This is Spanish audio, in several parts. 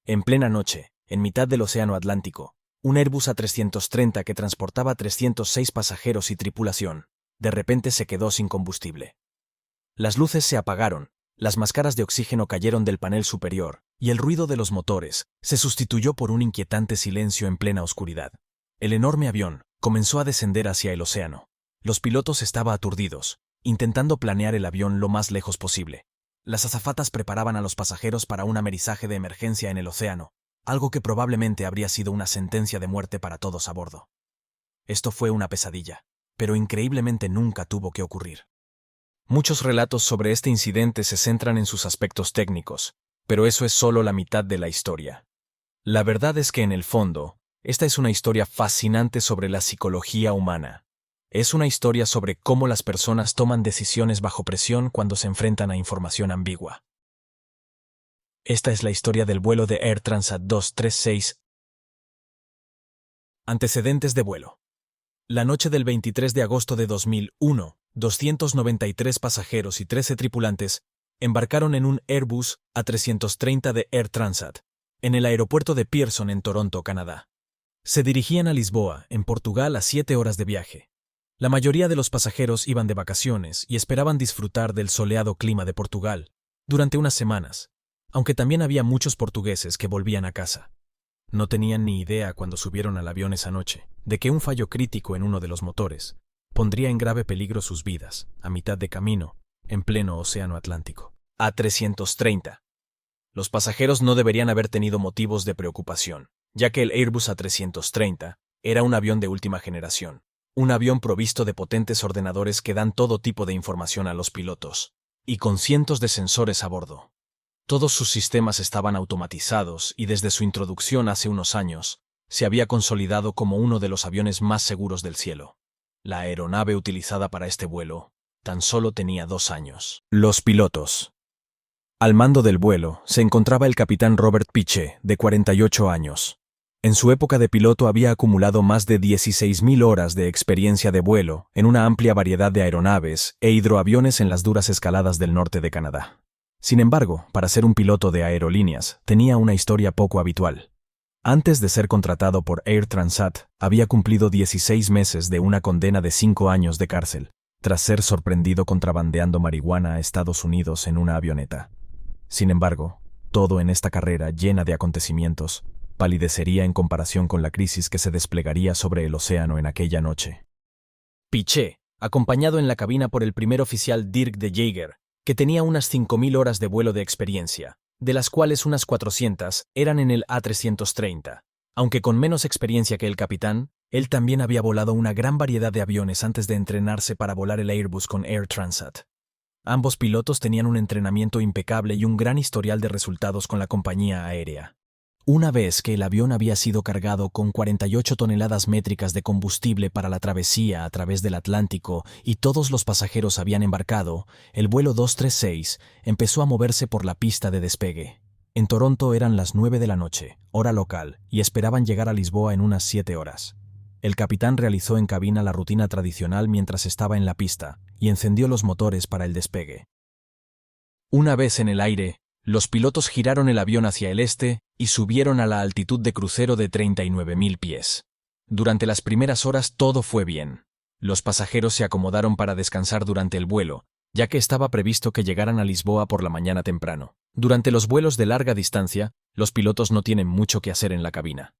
En plena noche, en mitad del Océano Atlántico, un Airbus A330 que transportaba 306 pasajeros y tripulación, de repente se quedó sin combustible. Las luces se apagaron, las máscaras de oxígeno cayeron del panel superior, y el ruido de los motores se sustituyó por un inquietante silencio en plena oscuridad. El enorme avión comenzó a descender hacia el océano. Los pilotos estaban aturdidos, intentando planear el avión lo más lejos posible. Las azafatas preparaban a los pasajeros para un amerizaje de emergencia en el océano, algo que probablemente habría sido una sentencia de muerte para todos a bordo. Esto fue una pesadilla, pero increíblemente nunca tuvo que ocurrir. Muchos relatos sobre este incidente se centran en sus aspectos técnicos, pero eso es solo la mitad de la historia. La verdad es que en el fondo, esta es una historia fascinante sobre la psicología humana. Es una historia sobre cómo las personas toman decisiones bajo presión cuando se enfrentan a información ambigua. Esta es la historia del vuelo de Air Transat 236. Antecedentes de vuelo. La noche del 23 de agosto de 2001, 293 pasajeros y 13 tripulantes embarcaron en un Airbus A330 de Air Transat, en el aeropuerto de Pearson en Toronto, Canadá. Se dirigían a Lisboa, en Portugal, a 7 horas de viaje. La mayoría de los pasajeros iban de vacaciones y esperaban disfrutar del soleado clima de Portugal durante unas semanas, aunque también había muchos portugueses que volvían a casa. No tenían ni idea cuando subieron al avión esa noche de que un fallo crítico en uno de los motores pondría en grave peligro sus vidas, a mitad de camino, en pleno Océano Atlántico. A330. Los pasajeros no deberían haber tenido motivos de preocupación, ya que el Airbus A330 era un avión de última generación, un avión provisto de potentes ordenadores que dan todo tipo de información a los pilotos, y con cientos de sensores a bordo. Todos sus sistemas estaban automatizados y desde su introducción hace unos años, se había consolidado como uno de los aviones más seguros del cielo. La aeronave utilizada para este vuelo tan solo tenía 2 años. Los pilotos. Al mando del vuelo se encontraba el capitán Robert Piché, de 48 años. En su época de piloto había acumulado más de 16.000 horas de experiencia de vuelo en una amplia variedad de aeronaves e hidroaviones en las duras escaladas del norte de Canadá. Sin embargo, para ser un piloto de aerolíneas, tenía una historia poco habitual. Antes de ser contratado por Air Transat, había cumplido 16 meses de una condena de 5 años de cárcel, tras ser sorprendido contrabandeando marihuana a Estados Unidos en una avioneta. Sin embargo, todo en esta carrera llena de acontecimientos palidecería en comparación con la crisis que se desplegaría sobre el océano en aquella noche. Piché, acompañado en la cabina por el primer oficial Dirk de Jager, que tenía unas 5.000 horas de vuelo de experiencia, de las cuales unas 400 eran en el A330. Aunque con menos experiencia que el capitán, él también había volado una gran variedad de aviones antes de entrenarse para volar el Airbus con Air Transat. Ambos pilotos tenían un entrenamiento impecable y un gran historial de resultados con la compañía aérea. Una vez que el avión había sido cargado con 48 toneladas métricas de combustible para la travesía a través del Atlántico y todos los pasajeros habían embarcado, el vuelo 236 empezó a moverse por la pista de despegue. En Toronto eran las 9 de la noche, hora local, y esperaban llegar a Lisboa en unas 7 horas. El capitán realizó en cabina la rutina tradicional mientras estaba en la pista y encendió los motores para el despegue. Una vez en el aire, los pilotos giraron el avión hacia el este y subieron a la altitud de crucero de 39.000 pies. Durante las primeras horas todo fue bien. Los pasajeros se acomodaron para descansar durante el vuelo, ya que estaba previsto que llegaran a Lisboa por la mañana temprano. Durante los vuelos de larga distancia, los pilotos no tienen mucho que hacer en la cabina.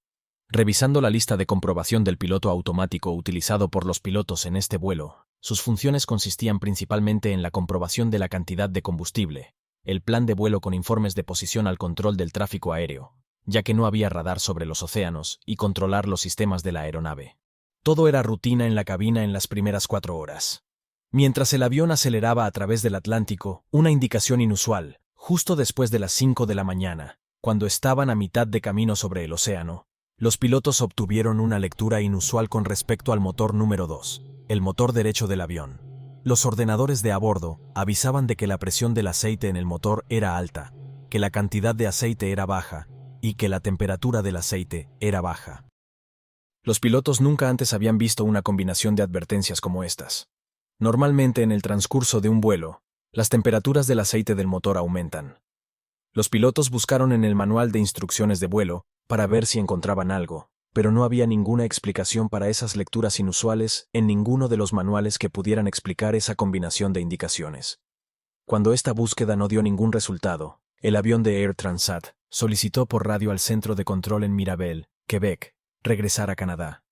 Revisando la lista de comprobación del piloto automático utilizado por los pilotos en este vuelo, sus funciones consistían principalmente en la comprobación de la cantidad de combustible, el plan de vuelo con informes de posición al control del tráfico aéreo, ya que no había radar sobre los océanos, y controlar los sistemas de la aeronave. Todo era rutina en la cabina en las primeras 4 horas. Mientras el avión aceleraba a través del Atlántico, una indicación inusual, justo después de las 5 de la mañana, cuando estaban a mitad de camino sobre el océano, los pilotos obtuvieron una lectura inusual con respecto al motor número 2, el motor derecho del avión. Los ordenadores de a bordo avisaban de que la presión del aceite en el motor era alta, que la cantidad de aceite era baja y que la temperatura del aceite era baja. Los pilotos nunca antes habían visto una combinación de advertencias como estas. Normalmente en el transcurso de un vuelo, las temperaturas del aceite del motor aumentan. Los pilotos buscaron en el manual de instrucciones de vuelo para ver si encontraban algo, pero no había ninguna explicación para esas lecturas inusuales en ninguno de los manuales que pudieran explicar esa combinación de indicaciones. Cuando esta búsqueda no dio ningún resultado, el avión de Air Transat solicitó por radio al centro de control en Mirabel, Quebec, regresar a Canadá.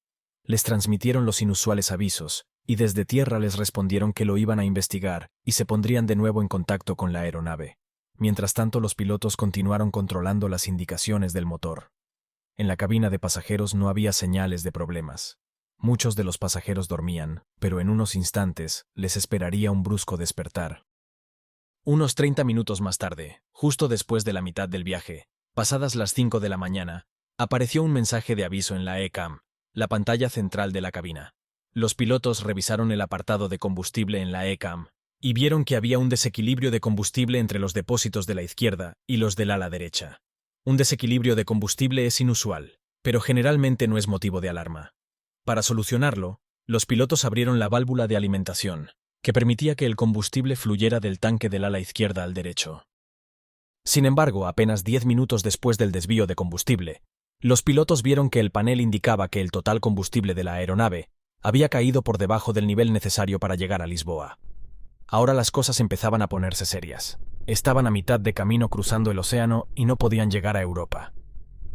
Les transmitieron los inusuales avisos, y desde tierra les respondieron que lo iban a investigar y se pondrían de nuevo en contacto con la aeronave. Mientras tanto, los pilotos continuaron controlando las indicaciones del motor. En la cabina de pasajeros no había señales de problemas. Muchos de los pasajeros dormían, pero en unos instantes les esperaría un brusco despertar. Unos 30 minutos más tarde, justo después de la mitad del viaje, pasadas las 5 de la mañana, apareció un mensaje de aviso en la ECAM, la pantalla central de la cabina. Los pilotos revisaron el apartado de combustible en la ECAM y vieron que había un desequilibrio de combustible entre los depósitos de la izquierda y los del ala derecha. Un desequilibrio de combustible es inusual, pero generalmente no es motivo de alarma. Para solucionarlo, los pilotos abrieron la válvula de alimentación, que permitía que el combustible fluyera del tanque del ala izquierda al derecho. Sin embargo, apenas 10 minutos después del desvío de combustible, los pilotos vieron que el panel indicaba que el total combustible de la aeronave había caído por debajo del nivel necesario para llegar a Lisboa. Ahora las cosas empezaban a ponerse serias. Estaban a mitad de camino cruzando el océano y no podían llegar a Europa.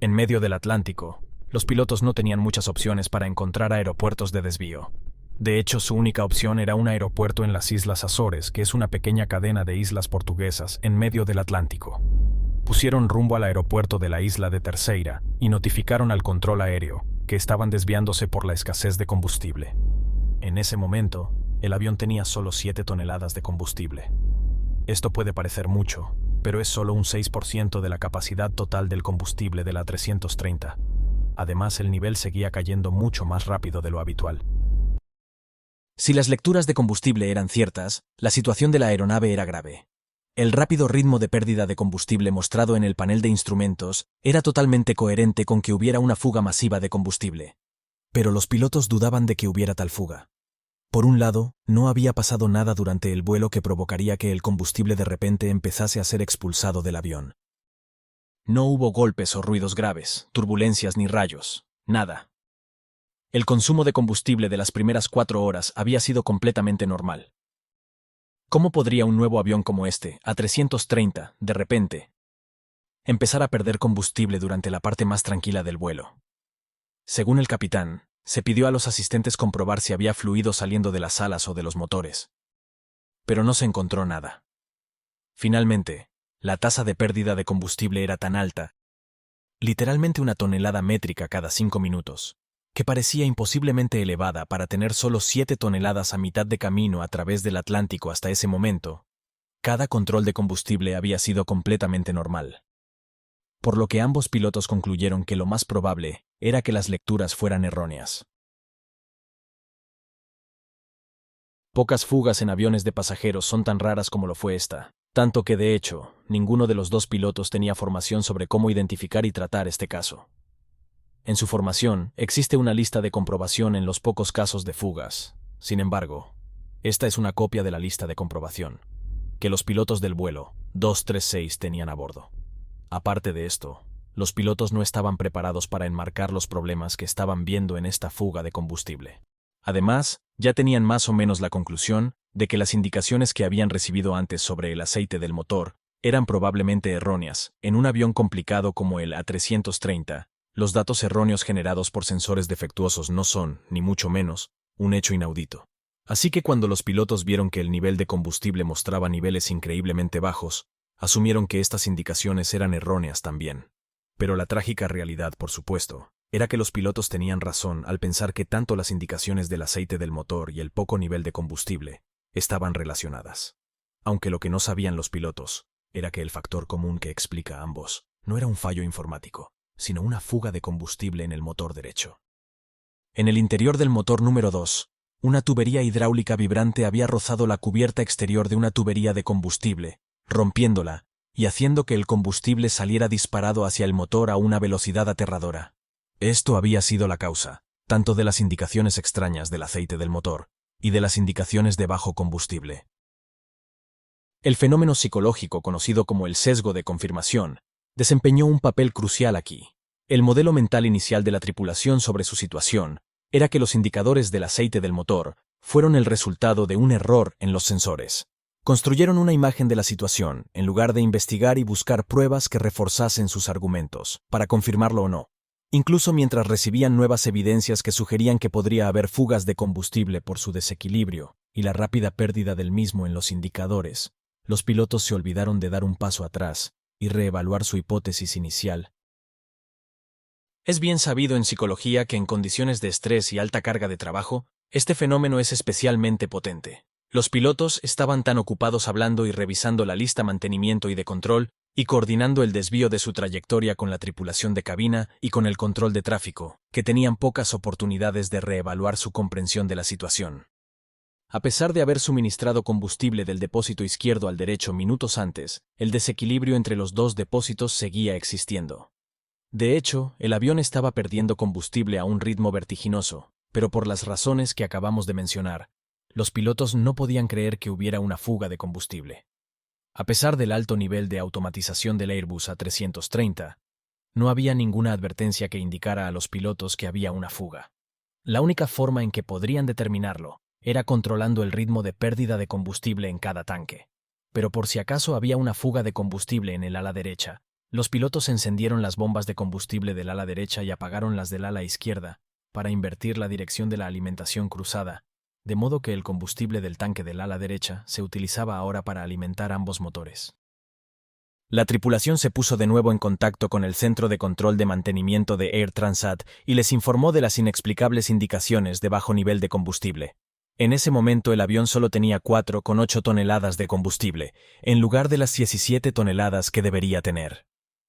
En medio del Atlántico, los pilotos no tenían muchas opciones para encontrar aeropuertos de desvío. De hecho, su única opción era un aeropuerto en las Islas Azores, que es una pequeña cadena de islas portuguesas en medio del Atlántico. Pusieron rumbo al aeropuerto de la isla de Terceira y notificaron al control aéreo que estaban desviándose por la escasez de combustible. En ese momento, el avión tenía solo 7 toneladas de combustible. Esto puede parecer mucho, pero es solo un 6% de la capacidad total del combustible de la 330. Además, el nivel seguía cayendo mucho más rápido de lo habitual. Si las lecturas de combustible eran ciertas, la situación de la aeronave era grave. El rápido ritmo de pérdida de combustible mostrado en el panel de instrumentos era totalmente coherente con que hubiera una fuga masiva de combustible. Pero los pilotos dudaban de que hubiera tal fuga. Por un lado, no había pasado nada durante el vuelo que provocaría que el combustible de repente empezase a ser expulsado del avión. No hubo golpes o ruidos graves, turbulencias ni rayos, nada. El consumo de combustible de las primeras 4 horas había sido completamente normal. ¿Cómo podría un nuevo avión como este, A330, de repente, empezar a perder combustible durante la parte más tranquila del vuelo? Según el capitán, se pidió a los asistentes comprobar si había fluido saliendo de las alas o de los motores. Pero no se encontró nada. Finalmente, la tasa de pérdida de combustible era tan alta, literalmente 1 tonelada métrica cada 5 minutos, que parecía imposiblemente elevada para tener solo 7 toneladas a mitad de camino a través del Atlántico hasta ese momento. Cada control de combustible había sido completamente normal. Por lo que ambos pilotos concluyeron que lo más probable era que las lecturas fueran erróneas. Pocas fugas en aviones de pasajeros son tan raras como lo fue esta, tanto que de hecho, ninguno de los dos pilotos tenía formación sobre cómo identificar y tratar este caso. En su formación, existe una lista de comprobación en los pocos casos de fugas. Sin embargo, esta es una copia de la lista de comprobación que los pilotos del vuelo 236 tenían a bordo. Aparte de esto, los pilotos no estaban preparados para enmarcar los problemas que estaban viendo en esta fuga de combustible. Además, ya tenían más o menos la conclusión de que las indicaciones que habían recibido antes sobre el aceite del motor eran probablemente erróneas. En un avión complicado como el A330, los datos erróneos generados por sensores defectuosos no son, ni mucho menos, un hecho inaudito. Así que cuando los pilotos vieron que el nivel de combustible mostraba niveles increíblemente bajos, asumieron que estas indicaciones eran erróneas también. Pero la trágica realidad, por supuesto, era que los pilotos tenían razón al pensar que tanto las indicaciones del aceite del motor y el poco nivel de combustible estaban relacionadas. Aunque lo que no sabían los pilotos era que el factor común que explica a ambos no era un fallo informático, sino una fuga de combustible en el motor derecho. En el interior del motor número 2, una tubería hidráulica vibrante había rozado la cubierta exterior de una tubería de combustible, rompiéndola y haciendo que el combustible saliera disparado hacia el motor a una velocidad aterradora. Esto había sido la causa, tanto de las indicaciones extrañas del aceite del motor y de las indicaciones de bajo combustible. El fenómeno psicológico conocido como el sesgo de confirmación desempeñó un papel crucial aquí. El modelo mental inicial de la tripulación sobre su situación era que los indicadores del aceite del motor fueron el resultado de un error en los sensores. Construyeron una imagen de la situación, en lugar de investigar y buscar pruebas que reforzasen sus argumentos, para confirmarlo o no. Incluso mientras recibían nuevas evidencias que sugerían que podría haber fugas de combustible por su desequilibrio y la rápida pérdida del mismo en los indicadores, los pilotos se olvidaron de dar un paso atrás y reevaluar su hipótesis inicial. Es bien sabido en psicología que en condiciones de estrés y alta carga de trabajo, este fenómeno es especialmente potente. Los pilotos estaban tan ocupados hablando y revisando la lista mantenimiento y de control, y coordinando el desvío de su trayectoria con la tripulación de cabina y con el control de tráfico, que tenían pocas oportunidades de reevaluar su comprensión de la situación. A pesar de haber suministrado combustible del depósito izquierdo al derecho minutos antes, el desequilibrio entre los dos depósitos seguía existiendo. De hecho, el avión estaba perdiendo combustible a un ritmo vertiginoso, pero por las razones que acabamos de mencionar, los pilotos no podían creer que hubiera una fuga de combustible. A pesar del alto nivel de automatización del Airbus A330, no había ninguna advertencia que indicara a los pilotos que había una fuga. La única forma en que podrían determinarlo era controlando el ritmo de pérdida de combustible en cada tanque. Pero por si acaso había una fuga de combustible en el ala derecha, los pilotos encendieron las bombas de combustible del ala derecha y apagaron las del ala izquierda para invertir la dirección de la alimentación cruzada, de modo que el combustible del tanque del ala derecha se utilizaba ahora para alimentar ambos motores. La tripulación se puso de nuevo en contacto con el Centro de Control de Mantenimiento de Air Transat y les informó de las inexplicables indicaciones de bajo nivel de combustible. En ese momento el avión solo tenía 4,8 toneladas de combustible, en lugar de las 17 toneladas que debería tener.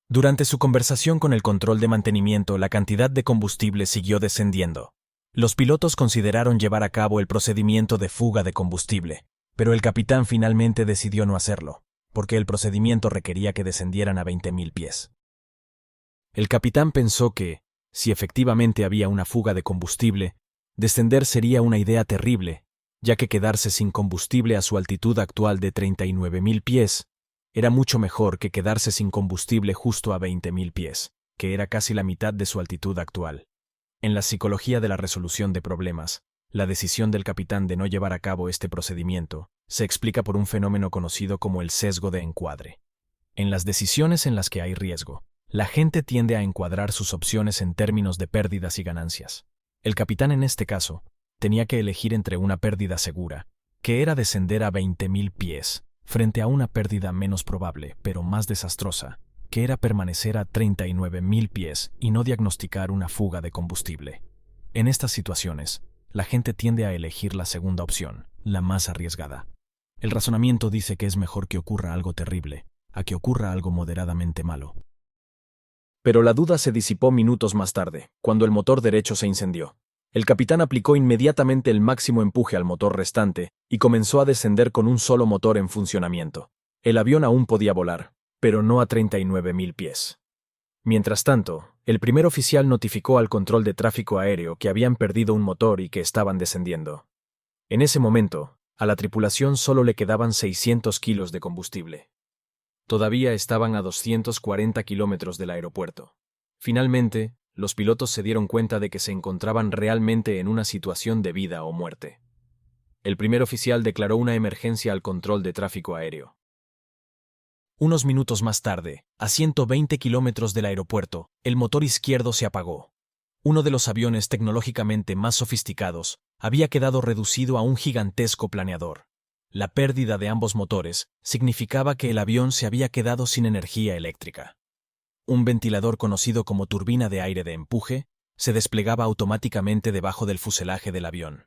Durante su conversación con el control de mantenimiento, la cantidad de combustible siguió descendiendo. Los pilotos consideraron llevar a cabo el procedimiento de fuga de combustible, pero el capitán finalmente decidió no hacerlo, porque el procedimiento requería que descendieran a 20.000 pies. El capitán pensó que, si efectivamente había una fuga de combustible, descender sería una idea terrible, ya que quedarse sin combustible a su altitud actual de 39.000 pies era mucho mejor que quedarse sin combustible justo a 20.000 pies, que era casi la mitad de su altitud actual. En la psicología de la resolución de problemas, la decisión del capitán de no llevar a cabo este procedimiento se explica por un fenómeno conocido como el sesgo de encuadre. En las decisiones en las que hay riesgo, la gente tiende a encuadrar sus opciones en términos de pérdidas y ganancias. El capitán en este caso tenía que elegir entre una pérdida segura, que era descender a 20.000 pies, frente a una pérdida menos probable, pero más desastrosa, que era permanecer a 39.000 pies y no diagnosticar una fuga de combustible. En estas situaciones, la gente tiende a elegir la segunda opción, la más arriesgada. El razonamiento dice que es mejor que ocurra algo terrible, a que ocurra algo moderadamente malo. Pero la duda se disipó minutos más tarde, cuando el motor derecho se incendió. El capitán aplicó inmediatamente el máximo empuje al motor restante y comenzó a descender con un solo motor en funcionamiento. El avión aún podía volar, pero no a 39.000 pies. Mientras tanto, el primer oficial notificó al control de tráfico aéreo que habían perdido un motor y que estaban descendiendo. En ese momento, a la tripulación solo le quedaban 600 kilos de combustible. Todavía estaban a 240 kilómetros del aeropuerto. Finalmente, los pilotos se dieron cuenta de que se encontraban realmente en una situación de vida o muerte. El primer oficial declaró una emergencia al control de tráfico aéreo. Unos minutos más tarde, a 120 kilómetros del aeropuerto, el motor izquierdo se apagó. Uno de los aviones tecnológicamente más sofisticados había quedado reducido a un gigantesco planeador. La pérdida de ambos motores significaba que el avión se había quedado sin energía eléctrica. Un ventilador conocido como turbina de aire de empuje se desplegaba automáticamente debajo del fuselaje del avión.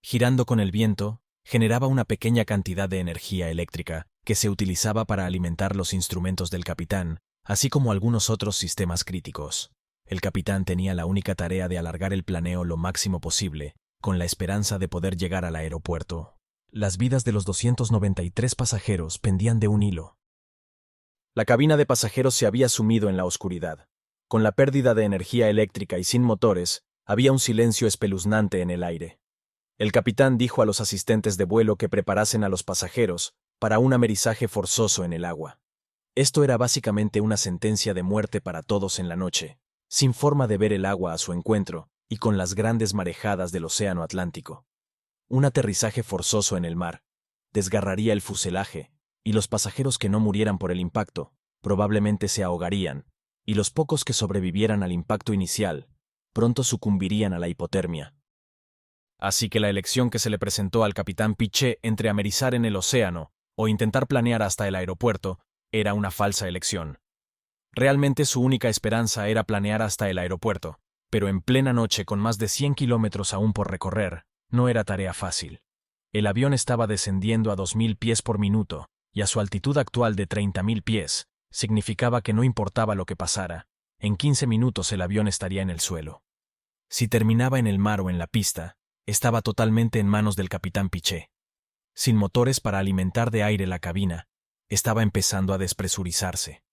Girando con el viento, generaba una pequeña cantidad de energía eléctrica que se utilizaba para alimentar los instrumentos del capitán, así como algunos otros sistemas críticos. El capitán tenía la única tarea de alargar el planeo lo máximo posible, con la esperanza de poder llegar al aeropuerto. Las vidas de los 293 pasajeros pendían de un hilo. La cabina de pasajeros se había sumido en la oscuridad. Con la pérdida de energía eléctrica y sin motores, había un silencio espeluznante en el aire. El capitán dijo a los asistentes de vuelo que preparasen a los pasajeros para un amerizaje forzoso en el agua. Esto era básicamente una sentencia de muerte para todos en la noche, sin forma de ver el agua a su encuentro y con las grandes marejadas del océano Atlántico. Un aterrizaje forzoso en el mar desgarraría el fuselaje, y los pasajeros que no murieran por el impacto probablemente se ahogarían, y los pocos que sobrevivieran al impacto inicial pronto sucumbirían a la hipotermia. Así que la elección que se le presentó al capitán Piché entre amerizar en el océano o intentar planear hasta el aeropuerto era una falsa elección. Realmente su única esperanza era planear hasta el aeropuerto, pero en plena noche con más de 100 kilómetros aún por recorrer, no era tarea fácil. El avión estaba descendiendo a 2000 pies por minuto, y a su altitud actual de 30.000 pies, significaba que no importaba lo que pasara, en 15 minutos el avión estaría en el suelo. Si terminaba en el mar o en la pista, estaba totalmente en manos del capitán Piché. Sin motores para alimentar de aire la cabina, estaba empezando a despresurizarse.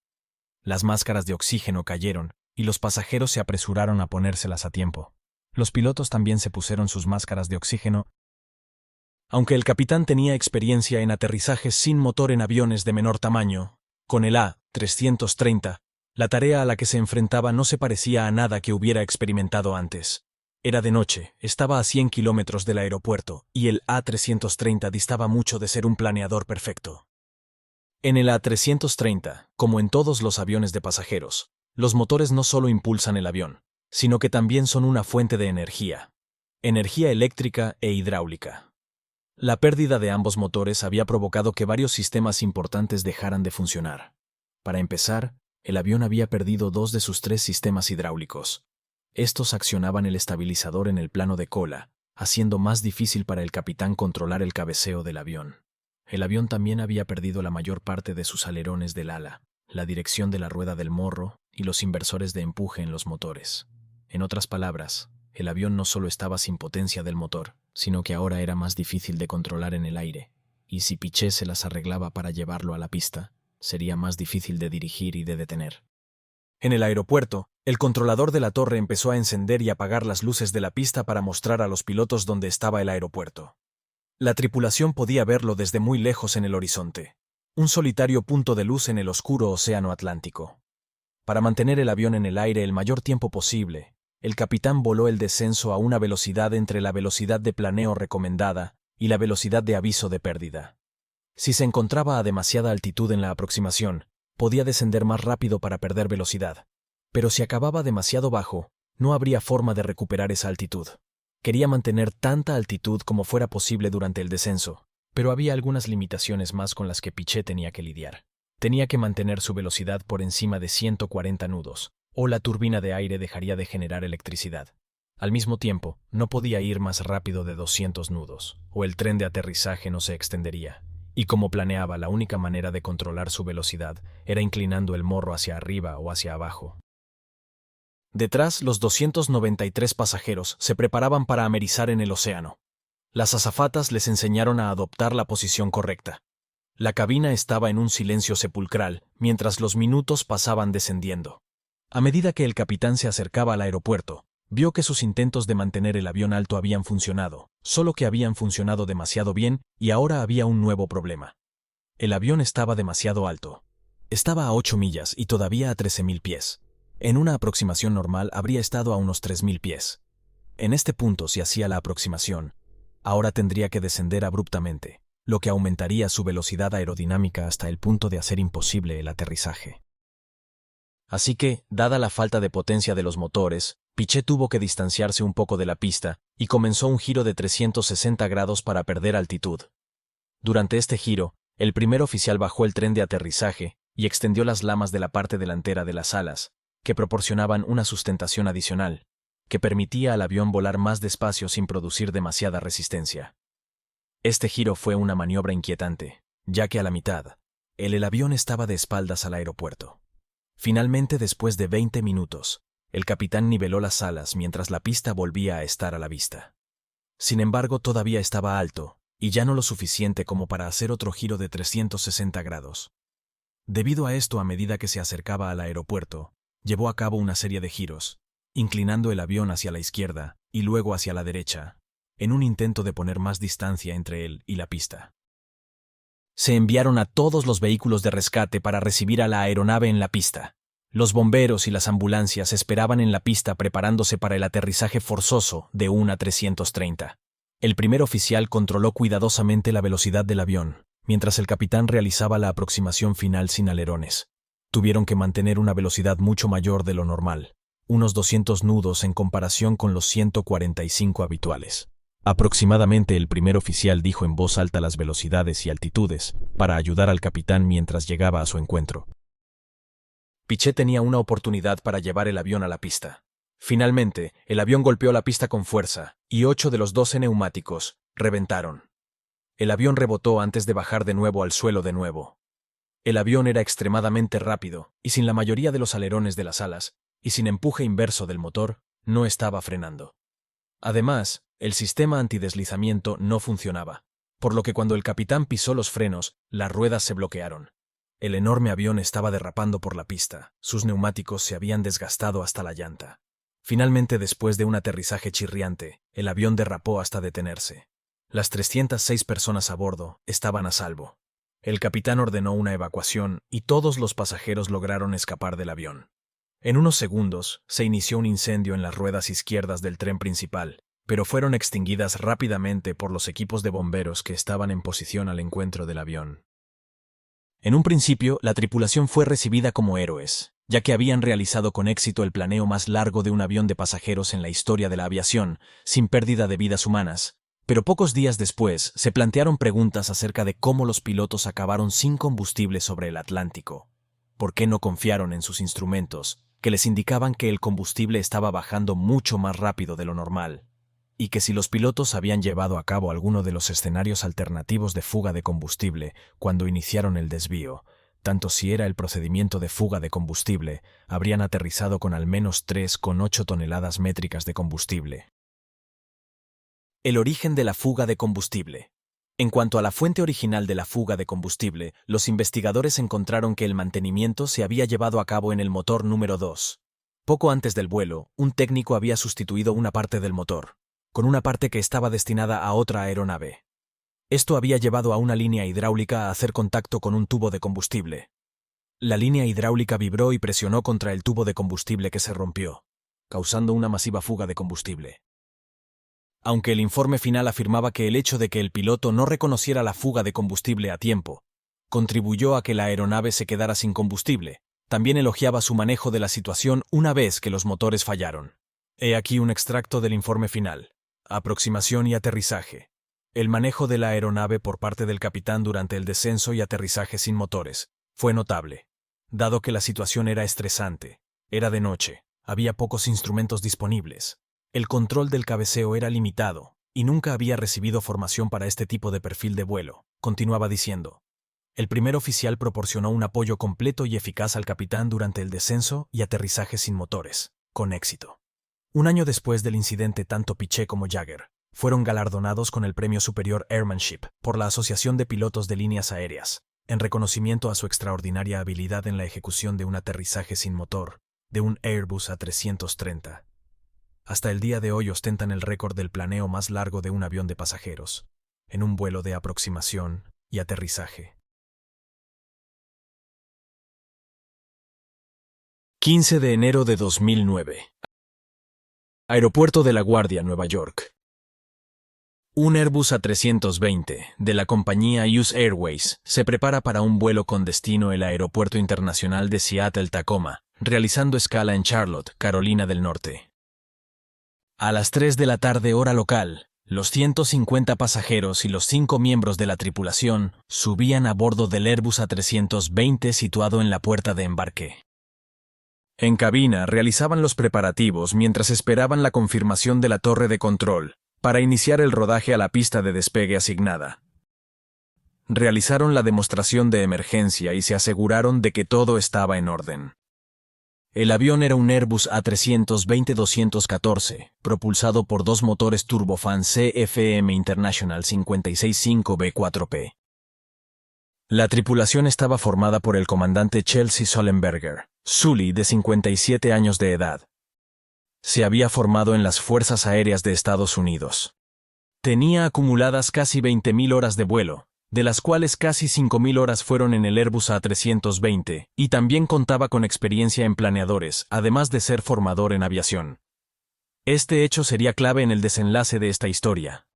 Las máscaras de oxígeno cayeron y los pasajeros se apresuraron a ponérselas a tiempo. Los pilotos también se pusieron sus máscaras de oxígeno. Aunque el capitán tenía experiencia en aterrizajes sin motor en aviones de menor tamaño, con el A-330, la tarea a la que se enfrentaba no se parecía a nada que hubiera experimentado antes. Era de noche, estaba a 100 kilómetros del aeropuerto, y el A-330 distaba mucho de ser un planeador perfecto. En el A-330, como en todos los aviones de pasajeros, los motores no solo impulsan el avión, sino que también son una fuente de energía eléctrica e hidráulica. La pérdida de ambos motores había provocado que varios sistemas importantes dejaran de funcionar. Para empezar, el avión había perdido 2 de sus 3 sistemas hidráulicos. Estos accionaban el estabilizador en el plano de cola, haciendo más difícil para el capitán controlar el cabeceo del avión. El avión también había perdido la mayor parte de sus alerones del ala, la dirección de la rueda del morro y los inversores de empuje en los motores. En otras palabras, el avión no solo estaba sin potencia del motor, sino que ahora era más difícil de controlar en el aire, y si Piché se las arreglaba para llevarlo a la pista, sería más difícil de dirigir y de detener. En el aeropuerto, el controlador de la torre empezó a encender y apagar las luces de la pista para mostrar a los pilotos dónde estaba el aeropuerto. La tripulación podía verlo desde muy lejos en el horizonte, un solitario punto de luz en el oscuro océano Atlántico. Para mantener el avión en el aire el mayor tiempo posible, el capitán voló el descenso a una velocidad entre la velocidad de planeo recomendada y la velocidad de aviso de pérdida. Si se encontraba a demasiada altitud en la aproximación, podía descender más rápido para perder velocidad. Pero si acababa demasiado bajo, no habría forma de recuperar esa altitud. Quería mantener tanta altitud como fuera posible durante el descenso, pero había algunas limitaciones más con las que Piché tenía que lidiar. Tenía que mantener su velocidad por encima de 140 nudos, o la turbina de aire dejaría de generar electricidad. Al mismo tiempo, no podía ir más rápido de 200 nudos, o el tren de aterrizaje no se extendería. Y como planeaba, la única manera de controlar su velocidad era inclinando el morro hacia arriba o hacia abajo. Detrás, los 293 pasajeros se preparaban para amerizar en el océano. Las azafatas les enseñaron a adoptar la posición correcta. La cabina estaba en un silencio sepulcral mientras los minutos pasaban descendiendo. A medida que el capitán se acercaba al aeropuerto, vio que sus intentos de mantener el avión alto habían funcionado, solo que habían funcionado demasiado bien y ahora había un nuevo problema. El avión estaba demasiado alto. Estaba a 8 millas y todavía a 13.000 pies. En una aproximación normal habría estado a unos 3.000 pies. En este punto, si hacía la aproximación, ahora tendría que descender abruptamente, lo que aumentaría su velocidad aerodinámica hasta el punto de hacer imposible el aterrizaje. Así que, dada la falta de potencia de los motores, Piché tuvo que distanciarse un poco de la pista y comenzó un giro de 360 grados para perder altitud. Durante este giro, el primer oficial bajó el tren de aterrizaje y extendió las lamas de la parte delantera de las alas, que proporcionaban una sustentación adicional, que permitía al avión volar más despacio sin producir demasiada resistencia. Este giro fue una maniobra inquietante, ya que a la mitad, el avión estaba de espaldas al aeropuerto. Finalmente, después de 20 minutos, el capitán niveló las alas mientras la pista volvía a estar a la vista. Sin embargo, todavía estaba alto, y ya no lo suficiente como para hacer otro giro de 360 grados. Debido a esto, a medida que se acercaba al aeropuerto, llevó a cabo una serie de giros, inclinando el avión hacia la izquierda y luego hacia la derecha, en un intento de poner más distancia entre él y la pista. Se enviaron a todos los vehículos de rescate para recibir a la aeronave en la pista. Los bomberos y las ambulancias esperaban en la pista preparándose para el aterrizaje forzoso de un A330. El primer oficial controló cuidadosamente la velocidad del avión, mientras el capitán realizaba la aproximación final sin alerones. Tuvieron que mantener una velocidad mucho mayor de lo normal, unos 200 nudos en comparación con los 145 habituales. Aproximadamente el primer oficial dijo en voz alta las velocidades y altitudes para ayudar al capitán mientras llegaba a su encuentro. Piché tenía una oportunidad para llevar el avión a la pista. Finalmente, el avión golpeó la pista con fuerza, y 8 de los 12 neumáticos reventaron. El avión rebotó antes de bajar de nuevo al suelo de nuevo. El avión era extremadamente rápido, y sin la mayoría de los alerones de las alas, y sin empuje inverso del motor, no estaba frenando. Además, el sistema antideslizamiento no funcionaba, por lo que cuando el capitán pisó los frenos, las ruedas se bloquearon. El enorme avión estaba derrapando por la pista, sus neumáticos se habían desgastado hasta la llanta. Finalmente, después de un aterrizaje chirriante, el avión derrapó hasta detenerse. Las 306 personas a bordo estaban a salvo. El capitán ordenó una evacuación y todos los pasajeros lograron escapar del avión. En unos segundos, se inició un incendio en las ruedas izquierdas del tren principal, pero fueron extinguidas rápidamente por los equipos de bomberos que estaban en posición al encuentro del avión. En un principio, la tripulación fue recibida como héroes, ya que habían realizado con éxito el planeo más largo de un avión de pasajeros en la historia de la aviación, sin pérdida de vidas humanas. Pero pocos días después, se plantearon preguntas acerca de cómo los pilotos acabaron sin combustible sobre el Atlántico. ¿Por qué no confiaron en sus instrumentos, que les indicaban que el combustible estaba bajando mucho más rápido de lo normal? Y que si los pilotos habían llevado a cabo alguno de los escenarios alternativos de fuga de combustible cuando iniciaron el desvío, tanto si era el procedimiento de fuga de combustible, habrían aterrizado con al menos 3,8 toneladas métricas de combustible. El origen de la fuga de combustible. En cuanto a la fuente original de la fuga de combustible, los investigadores encontraron que el mantenimiento se había llevado a cabo en el motor número 2. Poco antes del vuelo, un técnico había sustituido una parte del motor, con una parte que estaba destinada a otra aeronave. Esto había llevado a una línea hidráulica a hacer contacto con un tubo de combustible. La línea hidráulica vibró y presionó contra el tubo de combustible que se rompió, causando una masiva fuga de combustible. Aunque el informe final afirmaba que el hecho de que el piloto no reconociera la fuga de combustible a tiempo contribuyó a que la aeronave se quedara sin combustible, también elogiaba su manejo de la situación una vez que los motores fallaron. He aquí un extracto del informe final. Aproximación y aterrizaje. El manejo de la aeronave por parte del capitán durante el descenso y aterrizaje sin motores fue notable. Dado que la situación era estresante, era de noche, había pocos instrumentos disponibles. El control del cabeceo era limitado, y nunca había recibido formación para este tipo de perfil de vuelo, continuaba diciendo. El primer oficial proporcionó un apoyo completo y eficaz al capitán durante el descenso y aterrizaje sin motores, con éxito. Un año después del incidente, tanto Piché como Jagger fueron galardonados con el Premio Superior Airmanship por la Asociación de Pilotos de Líneas Aéreas, en reconocimiento a su extraordinaria habilidad en la ejecución de un aterrizaje sin motor, de un Airbus A330. Hasta el día de hoy ostentan el récord del planeo más largo de un avión de pasajeros, en un vuelo de aproximación y aterrizaje. 15 de enero de 2009. Aeropuerto de La Guardia, Nueva York. Un Airbus A320 de la compañía US Airways se prepara para un vuelo con destino el Aeropuerto Internacional de Seattle-Tacoma, realizando escala en Charlotte, Carolina del Norte. A las 3 de la tarde hora local, los 150 pasajeros y los 5 miembros de la tripulación subían a bordo del Airbus A320 situado en la puerta de embarque. En cabina realizaban los preparativos mientras esperaban la confirmación de la torre de control para iniciar el rodaje a la pista de despegue asignada. Realizaron la demostración de emergencia y se aseguraron de que todo estaba en orden. El avión era un Airbus A320-214, propulsado por 2 motores turbofan CFM International 565B4P. La tripulación estaba formada por el comandante Chelsea Sullenberger, Sully, de 57 años de edad. Se había formado en las Fuerzas Aéreas de Estados Unidos. Tenía acumuladas casi 20.000 horas de vuelo, de las cuales casi 5.000 horas fueron en el Airbus A320, y también contaba con experiencia en planeadores, además de ser formador en aviación. Este hecho sería clave en el desenlace de esta historia.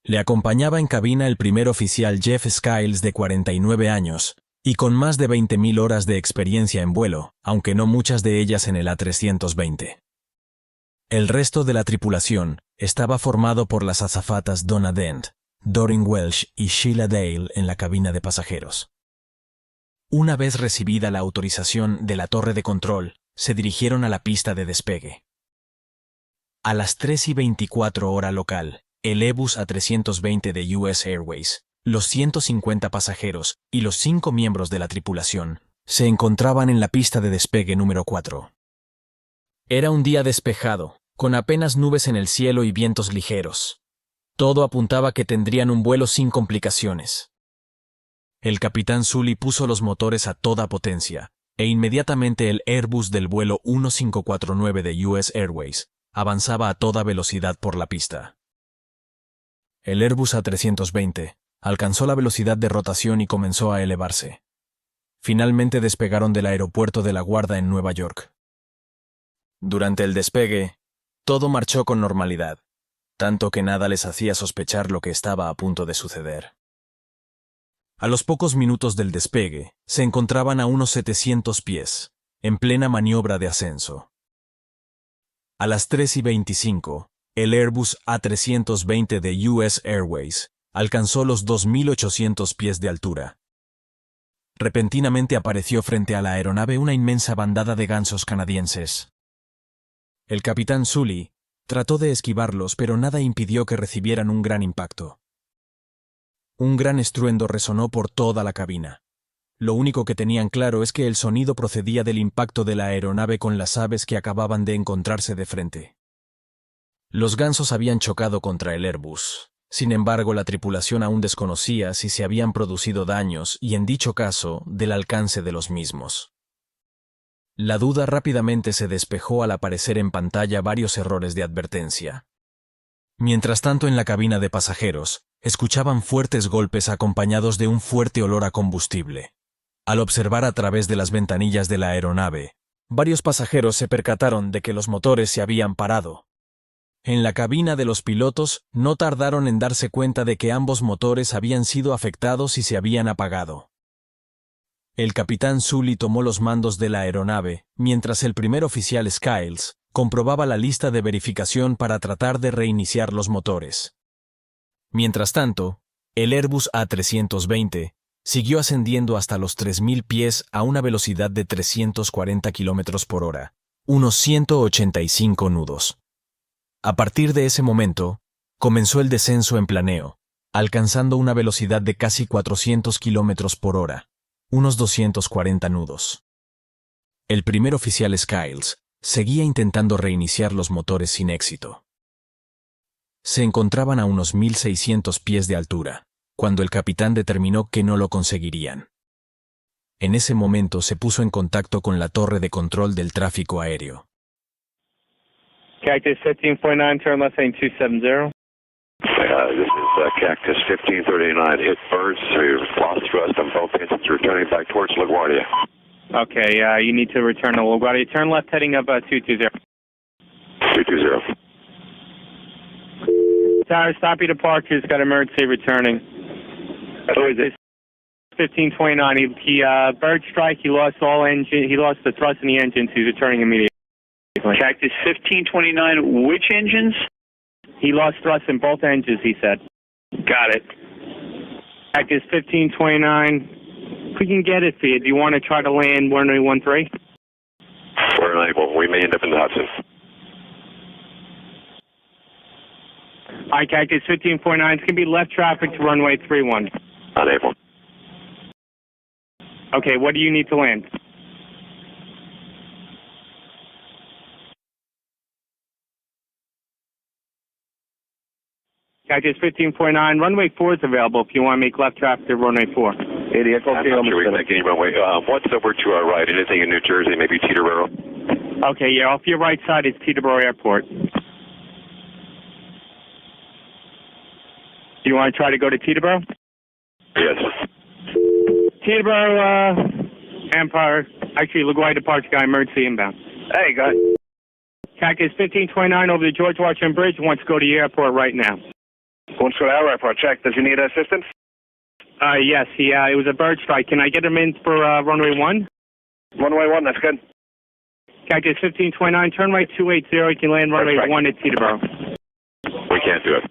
Le acompañaba en cabina el primer oficial Jeff Skiles de 49 años, y con más de 20.000 horas de experiencia en vuelo, aunque no muchas de ellas en el A320. El resto de la tripulación estaba formado por las azafatas Donna Dent, Doreen Welsh y Sheila Dale en la cabina de pasajeros. Una vez recibida la autorización de la torre de control, se dirigieron a la pista de despegue. A las 3:24 hora local, el Airbus A320 de US Airways, los 150 pasajeros y los 5 miembros de la tripulación se encontraban en la pista de despegue número 4. Era un día despejado, con apenas nubes en el cielo y vientos ligeros. Todo apuntaba que tendrían un vuelo sin complicaciones. El capitán Sully puso los motores a toda potencia, e inmediatamente el Airbus del vuelo 1549 de US Airways avanzaba a toda velocidad por la pista. El Airbus A320 alcanzó la velocidad de rotación y comenzó a elevarse. Finalmente despegaron del aeropuerto de La Guardia en Nueva York. Durante el despegue, todo marchó con normalidad, tanto que nada les hacía sospechar lo que estaba a punto de suceder. A los pocos minutos del despegue, se encontraban a unos 700 pies, en plena maniobra de ascenso. A las 3:25, el Airbus A320 de US Airways alcanzó los 2.800 pies de altura. Repentinamente apareció frente a la aeronave una inmensa bandada de gansos canadienses. El capitán Sully trató de esquivarlos, pero nada impidió que recibieran un gran impacto. Un gran estruendo resonó por toda la cabina. Lo único que tenían claro es que el sonido procedía del impacto de la aeronave con las aves que acababan de encontrarse de frente. Los gansos habían chocado contra el Airbus. Sin embargo, la tripulación aún desconocía si se habían producido daños y, en dicho caso, del alcance de los mismos. La duda rápidamente se despejó al aparecer en pantalla varios errores de advertencia. Mientras tanto, en la cabina de pasajeros, escuchaban fuertes golpes acompañados de un fuerte olor a combustible. Al observar a través de las ventanillas de la aeronave, varios pasajeros se percataron de que los motores se habían parado. En la cabina de los pilotos no tardaron en darse cuenta de que ambos motores habían sido afectados y se habían apagado. El capitán Sully tomó los mandos de la aeronave, mientras el primer oficial Skiles comprobaba la lista de verificación para tratar de reiniciar los motores. Mientras tanto, el Airbus A320 siguió ascendiendo hasta los 3.000 pies a una velocidad de 340 km por hora, unos 185 nudos. A partir de ese momento, comenzó el descenso en planeo, alcanzando una velocidad de casi 400 km por hora, unos 240 nudos. El primer oficial Skiles seguía intentando reiniciar los motores sin éxito. Se encontraban a unos 1.600 pies de altura, cuando el capitán determinó que no lo conseguirían. En ese momento se puso en contacto con la torre de control del tráfico aéreo. Cactus 1549, turn left heading 270. This is Cactus 1539. Hit birds. We've lost thrust on both engines, returning back towards LaGuardia. Okay, you need to return to LaGuardia. Turn left heading up 220. 220. Tower, stop your departures. Got emergency returning. Who is it? 1529. He bird strike. He lost all engine. He lost the thrust in the engines. He's returning immediately. Cactus 1529. Which engines? He lost thrust in both engines, he said. Got it. Cactus 1529. If we can get it for you, do you want to try to land 1013? We're unable. We may end up in the Hudson. All right, Cactus 1549. It's going to be left traffic to runway 31. Unable. Okay, what do you need to land? Cactus 1549. Runway 4 is available if you want to make left traffic to runway 4. Idiot. Okay, I'm not sure we can make any runway. What's over to our right? Anything in New Jersey? Maybe Teterboro? Okay, yeah, off your right side is Teterboro Airport. Do you want to try to go to Teterboro? Yes. Teterboro, Empire. Actually, LaGuardia Departure guy, emergency inbound. Hey, guys. Cactus 1529 over the George Washington Bridge. Wants to go to the airport right now. Wants to go to our airport. Check. Does he need assistance? Yes, it was a bird strike. Can I get him in for runway 1? Runway 1, that's good. Cactus 1529, turn right 280. You can land runway Perfect. 1 at Teterboro. We can't do it.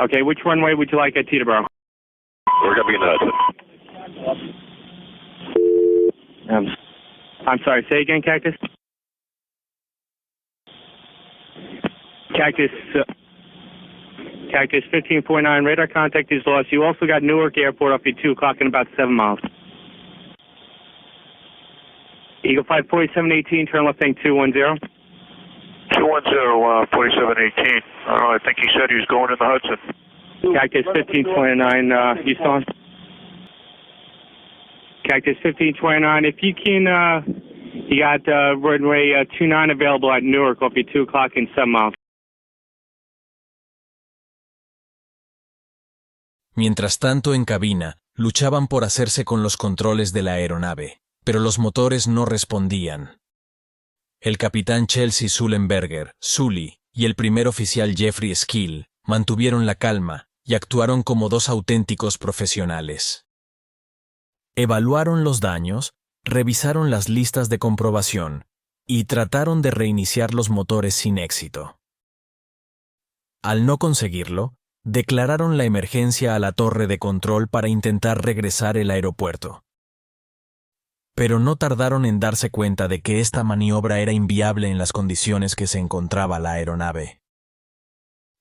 Okay, which runway would you like at Teterboro? We're going to be in the Hudson. I'm sorry, say again, Cactus? Cactus 1549, radar contact is lost. You also got Newark Airport up at 2 o'clock in about 7 miles. Eagle 54718, turn left bank 210. 210, 4718. I think he said he was going in the Hudson. Cactus 1529, Houston. Cactus 1529, if you can, you got runway 29 available at Newark up at 2 o'clock in 7 miles. Mientras tanto, en cabina, luchaban por hacerse con los controles de la aeronave, pero los motores no respondían. El capitán Chelsea Sullenberger, Sully, y el primer oficial Jeffrey Skill mantuvieron la calma y actuaron como dos auténticos profesionales. Evaluaron los daños, revisaron las listas de comprobación y trataron de reiniciar los motores sin éxito. Al no conseguirlo, declararon la emergencia a la torre de control para intentar regresar el aeropuerto. Pero no tardaron en darse cuenta de que esta maniobra era inviable en las condiciones que se encontraba la aeronave.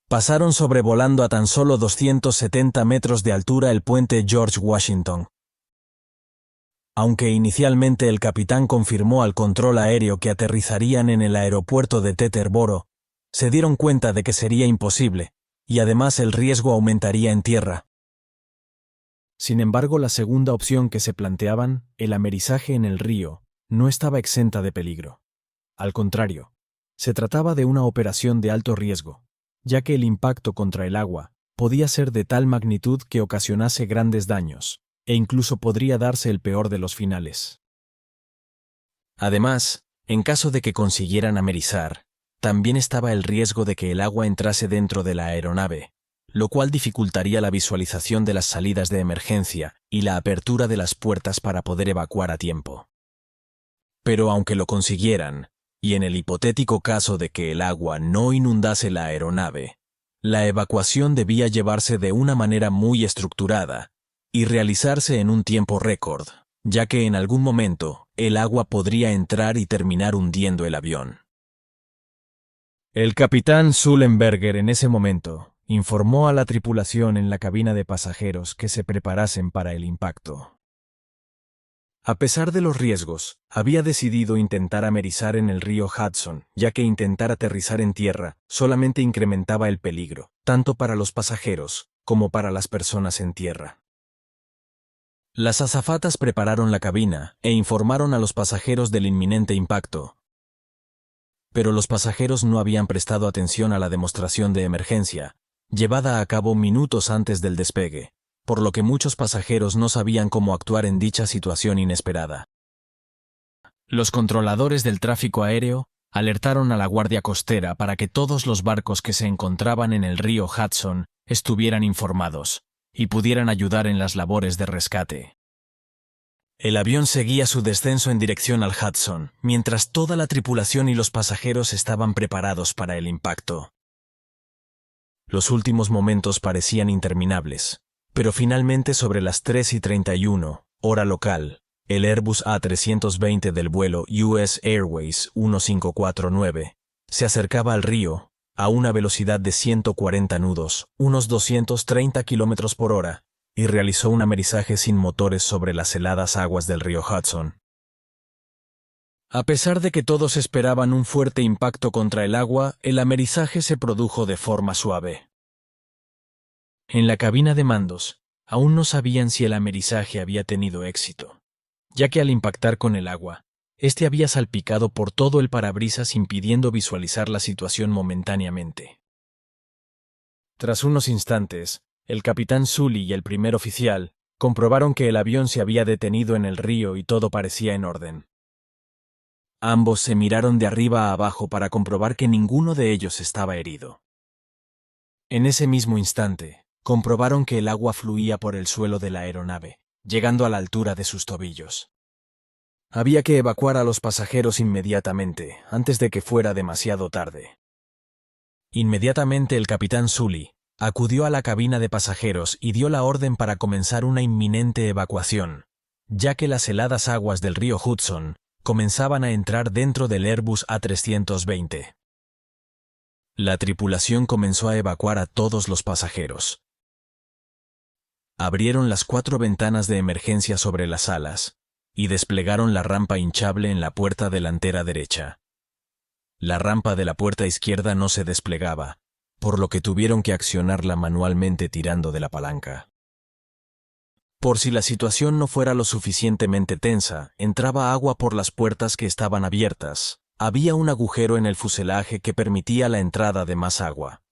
Pasaron sobrevolando a tan solo 270 metros de altura el puente George Washington. Aunque inicialmente el capitán confirmó al control aéreo que aterrizarían en el aeropuerto de Teterboro, se dieron cuenta de que sería imposible, y además el riesgo aumentaría en tierra. Sin embargo, la segunda opción que se planteaban, el amerizaje en el río, no estaba exenta de peligro. Al contrario, se trataba de una operación de alto riesgo, ya que el impacto contra el agua podía ser de tal magnitud que ocasionase grandes daños, e incluso podría darse el peor de los finales. Además, en caso de que consiguieran amerizar, también estaba el riesgo de que el agua entrase dentro de la aeronave, lo cual dificultaría la visualización de las salidas de emergencia y la apertura de las puertas para poder evacuar a tiempo. Pero aunque lo consiguieran, y en el hipotético caso de que el agua no inundase la aeronave, la evacuación debía llevarse de una manera muy estructurada y realizarse en un tiempo récord, ya que en algún momento el agua podría entrar y terminar hundiendo el avión. El capitán Sullenberger en ese momento informó a la tripulación en la cabina de pasajeros que se preparasen para el impacto. A pesar de los riesgos, había decidido intentar amerizar en el río Hudson, ya que intentar aterrizar en tierra solamente incrementaba el peligro, tanto para los pasajeros como para las personas en tierra. Las azafatas prepararon la cabina e informaron a los pasajeros del inminente impacto. Pero los pasajeros no habían prestado atención a la demostración de emergencia, llevada a cabo minutos antes del despegue, por lo que muchos pasajeros no sabían cómo actuar en dicha situación inesperada. Los controladores del tráfico aéreo alertaron a la Guardia Costera para que todos los barcos que se encontraban en el río Hudson estuvieran informados y pudieran ayudar en las labores de rescate. El avión seguía su descenso en dirección al Hudson, mientras toda la tripulación y los pasajeros estaban preparados para el impacto. Los últimos momentos parecían interminables, pero finalmente sobre las 3:31, hora local, el Airbus A320 del vuelo US Airways 1549 se acercaba al río a una velocidad de 140 nudos, unos 230 km por hora, y realizó un amerizaje sin motores sobre las heladas aguas del río Hudson. A pesar de que todos esperaban un fuerte impacto contra el agua, el amerizaje se produjo de forma suave. En la cabina de mandos, aún no sabían si el amerizaje había tenido éxito, ya que al impactar con el agua, este había salpicado por todo el parabrisas impidiendo visualizar la situación momentáneamente. Tras unos instantes, El capitán Sully y el primer oficial comprobaron que el avión se había detenido en el río y todo parecía en orden. Ambos se miraron de arriba a abajo para comprobar que ninguno de ellos estaba herido. En ese mismo instante, comprobaron que el agua fluía por el suelo de la aeronave, llegando a la altura de sus tobillos. Había que evacuar a los pasajeros inmediatamente, antes de que fuera demasiado tarde. Inmediatamente el capitán Sully acudió a la cabina de pasajeros y dio la orden para comenzar una inminente evacuación, ya que las heladas aguas del río Hudson comenzaban a entrar dentro del Airbus A320. La tripulación comenzó a evacuar a todos los pasajeros. Abrieron las 4 ventanas de emergencia sobre las alas y desplegaron la rampa hinchable en la puerta delantera derecha. La rampa de la puerta izquierda no se desplegaba, por lo que tuvieron que accionarla manualmente tirando de la palanca. Por si la situación no fuera lo suficientemente tensa, entraba agua por las puertas que estaban abiertas. Había un agujero en el fuselaje que permitía la entrada de más agua.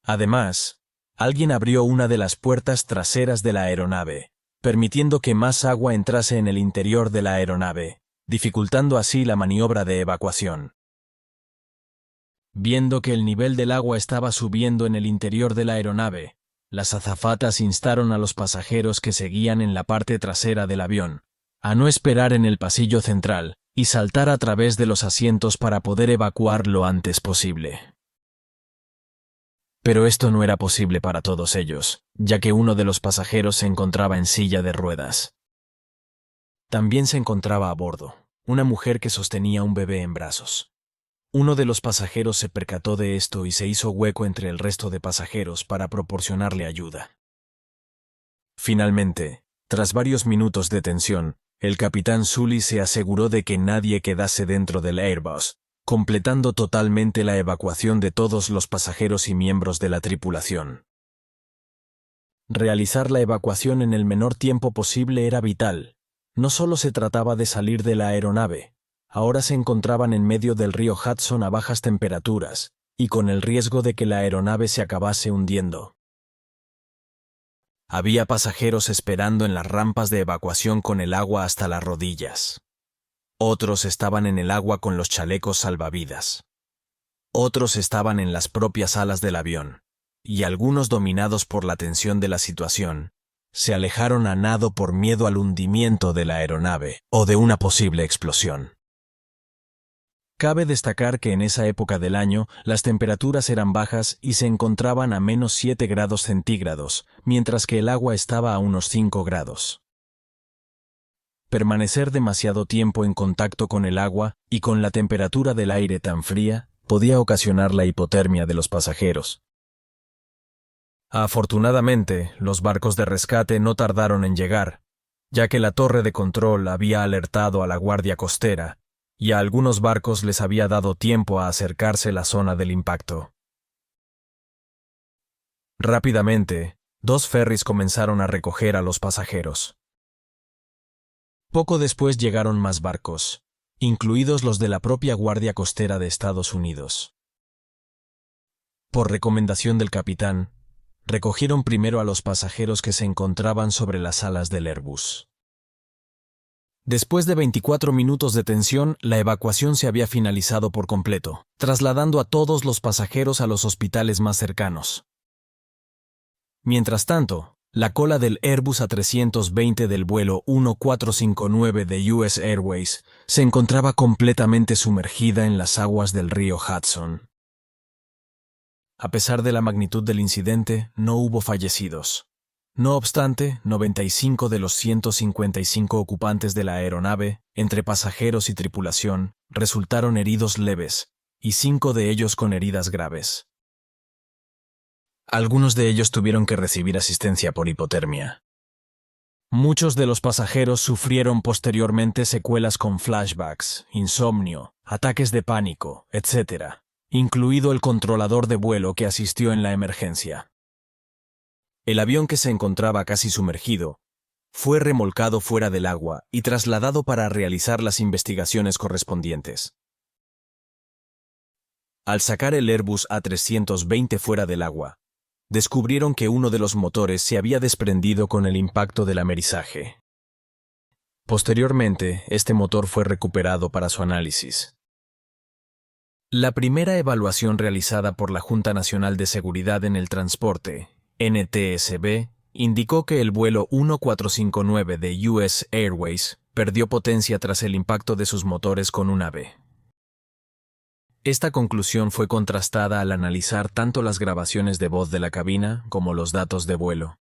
Además, alguien abrió una de las puertas traseras de la aeronave, permitiendo que más agua entrase en el interior de la aeronave, dificultando así la maniobra de evacuación. Viendo que el nivel del agua estaba subiendo en el interior de la aeronave, las azafatas instaron a los pasajeros que seguían en la parte trasera del avión a no esperar en el pasillo central y saltar a través de los asientos para poder evacuar lo antes posible. Pero esto no era posible para todos ellos, ya que uno de los pasajeros se encontraba en silla de ruedas. También se encontraba a bordo una mujer que sostenía un bebé en brazos. Uno de los pasajeros se percató de esto y se hizo hueco entre el resto de pasajeros para proporcionarle ayuda. Finalmente, tras varios minutos de tensión, el capitán Sully se aseguró de que nadie quedase dentro del Airbus, completando totalmente la evacuación de todos los pasajeros y miembros de la tripulación. Realizar la evacuación en el menor tiempo posible era vital. No solo se trataba de salir de la aeronave, ahora se encontraban en medio del río Hudson a bajas temperaturas, y con el riesgo de que la aeronave se acabase hundiendo. Había pasajeros esperando en las rampas de evacuación con el agua hasta las rodillas. Otros estaban en el agua con los chalecos salvavidas. Otros estaban en las propias alas del avión, y algunos, dominados por la tensión de la situación, se alejaron a nado por miedo al hundimiento de la aeronave o de una posible explosión. Cabe destacar que en esa época del año las temperaturas eran bajas y se encontraban a menos 7 grados centígrados, mientras que el agua estaba a unos 5 grados. Permanecer demasiado tiempo en contacto con el agua y con la temperatura del aire tan fría podía ocasionar la hipotermia de los pasajeros. Afortunadamente, los barcos de rescate no tardaron en llegar, ya que la torre de control había alertado a la guardia costera y a algunos barcos les había dado tiempo a acercarse a la zona del impacto. Rápidamente, 2 ferries comenzaron a recoger a los pasajeros. Poco después llegaron más barcos, incluidos los de la propia Guardia Costera de Estados Unidos. Por recomendación del capitán, recogieron primero a los pasajeros que se encontraban sobre las alas del Airbus. Después de 24 minutos de tensión, la evacuación se había finalizado por completo, trasladando a todos los pasajeros a los hospitales más cercanos. Mientras tanto, la cola del Airbus A320 del vuelo 1459 de US Airways se encontraba completamente sumergida en las aguas del río Hudson. A pesar de la magnitud del incidente, no hubo fallecidos. No obstante, 95 de los 155 ocupantes de la aeronave, entre pasajeros y tripulación, resultaron heridos leves, y 5 de ellos con heridas graves. Algunos de ellos tuvieron que recibir asistencia por hipotermia. Muchos de los pasajeros sufrieron posteriormente secuelas con flashbacks, insomnio, ataques de pánico, etc., incluido el controlador de vuelo que asistió en la emergencia. El avión, que se encontraba casi sumergido, fue remolcado fuera del agua y trasladado para realizar las investigaciones correspondientes. Al sacar el Airbus A320 fuera del agua, descubrieron que uno de los motores se había desprendido con el impacto del amerizaje. Posteriormente, este motor fue recuperado para su análisis. La primera evaluación realizada por la Junta Nacional de Seguridad en el Transporte, NTSB, indicó que el vuelo 1459 de US Airways perdió potencia tras el impacto de sus motores con un ave. Esta conclusión fue contrastada al analizar tanto las grabaciones de voz de la cabina como los datos de vuelo.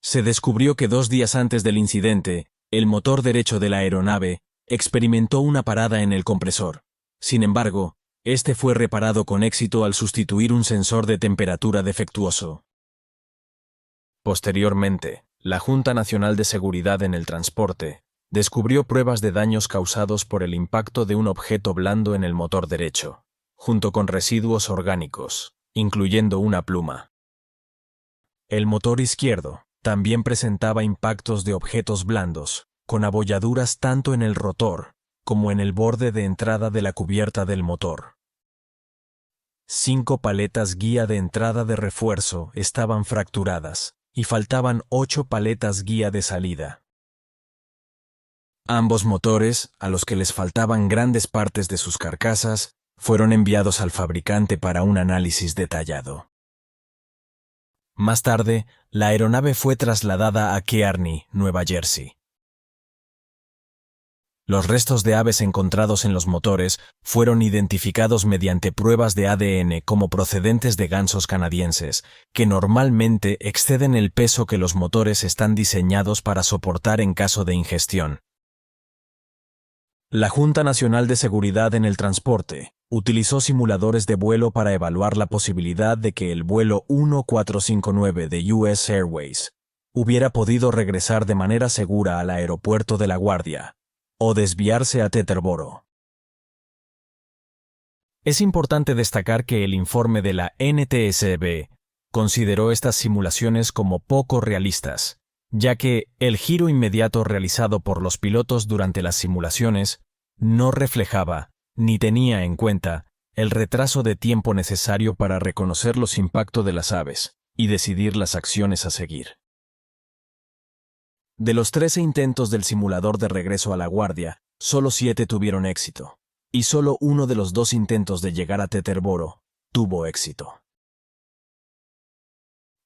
Se descubrió que 2 días antes del incidente, el motor derecho de la aeronave experimentó una parada en el compresor. Sin embargo, este fue reparado con éxito al sustituir un sensor de temperatura defectuoso. Posteriormente, la Junta Nacional de Seguridad en el Transporte descubrió pruebas de daños causados por el impacto de un objeto blando en el motor derecho, junto con residuos orgánicos, incluyendo una pluma. El motor izquierdo también presentaba impactos de objetos blandos, con abolladuras tanto en el rotor como en el borde de entrada de la cubierta del motor. 5 paletas guía de entrada de refuerzo estaban fracturadas y faltaban 8 paletas guía de salida. Ambos motores, a los que les faltaban grandes partes de sus carcasas, fueron enviados al fabricante para un análisis detallado. Más tarde, la aeronave fue trasladada a Kearney, Nueva Jersey. Los restos de aves encontrados en los motores fueron identificados mediante pruebas de ADN como procedentes de gansos canadienses, que normalmente exceden el peso que los motores están diseñados para soportar en caso de ingestión. La Junta Nacional de Seguridad en el Transporte utilizó simuladores de vuelo para evaluar la posibilidad de que el vuelo 1459 de US Airways hubiera podido regresar de manera segura al aeropuerto de La Guardia o desviarse a Teterboro. Es importante destacar que el informe de la NTSB consideró estas simulaciones como poco realistas, ya que el giro inmediato realizado por los pilotos durante las simulaciones no reflejaba ni tenía en cuenta el retraso de tiempo necesario para reconocer los impactos de las aves y decidir las acciones a seguir. De los 13 intentos del simulador de regreso a La Guardia, solo 7 tuvieron éxito, y solo uno de los 2 intentos de llegar a Teterboro tuvo éxito.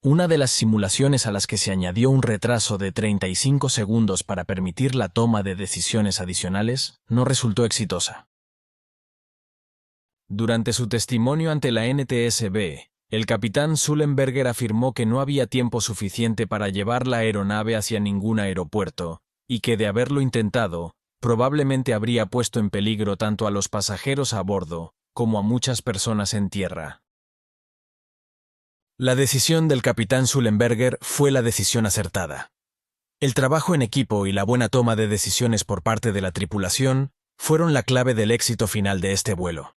Una de las simulaciones a las que se añadió un retraso de 35 segundos para permitir la toma de decisiones adicionales no resultó exitosa. Durante su testimonio ante la NTSB, el capitán Sullenberger afirmó que no había tiempo suficiente para llevar la aeronave hacia ningún aeropuerto, y que de haberlo intentado, probablemente habría puesto en peligro tanto a los pasajeros a bordo como a muchas personas en tierra. La decisión del capitán Sullenberger fue la decisión acertada. El trabajo en equipo y la buena toma de decisiones por parte de la tripulación fueron la clave del éxito final de este vuelo.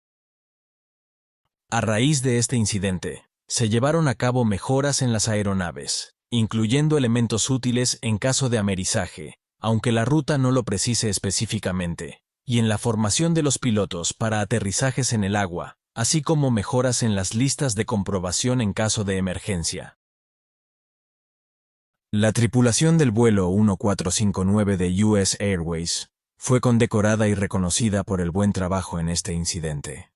A raíz de este incidente, se llevaron a cabo mejoras en las aeronaves, incluyendo elementos útiles en caso de amerizaje, aunque la ruta no lo precise específicamente, y en la formación de los pilotos para aterrizajes en el agua, así como mejoras en las listas de comprobación en caso de emergencia. La tripulación del vuelo 1459 de US Airways fue condecorada y reconocida por el buen trabajo en este incidente.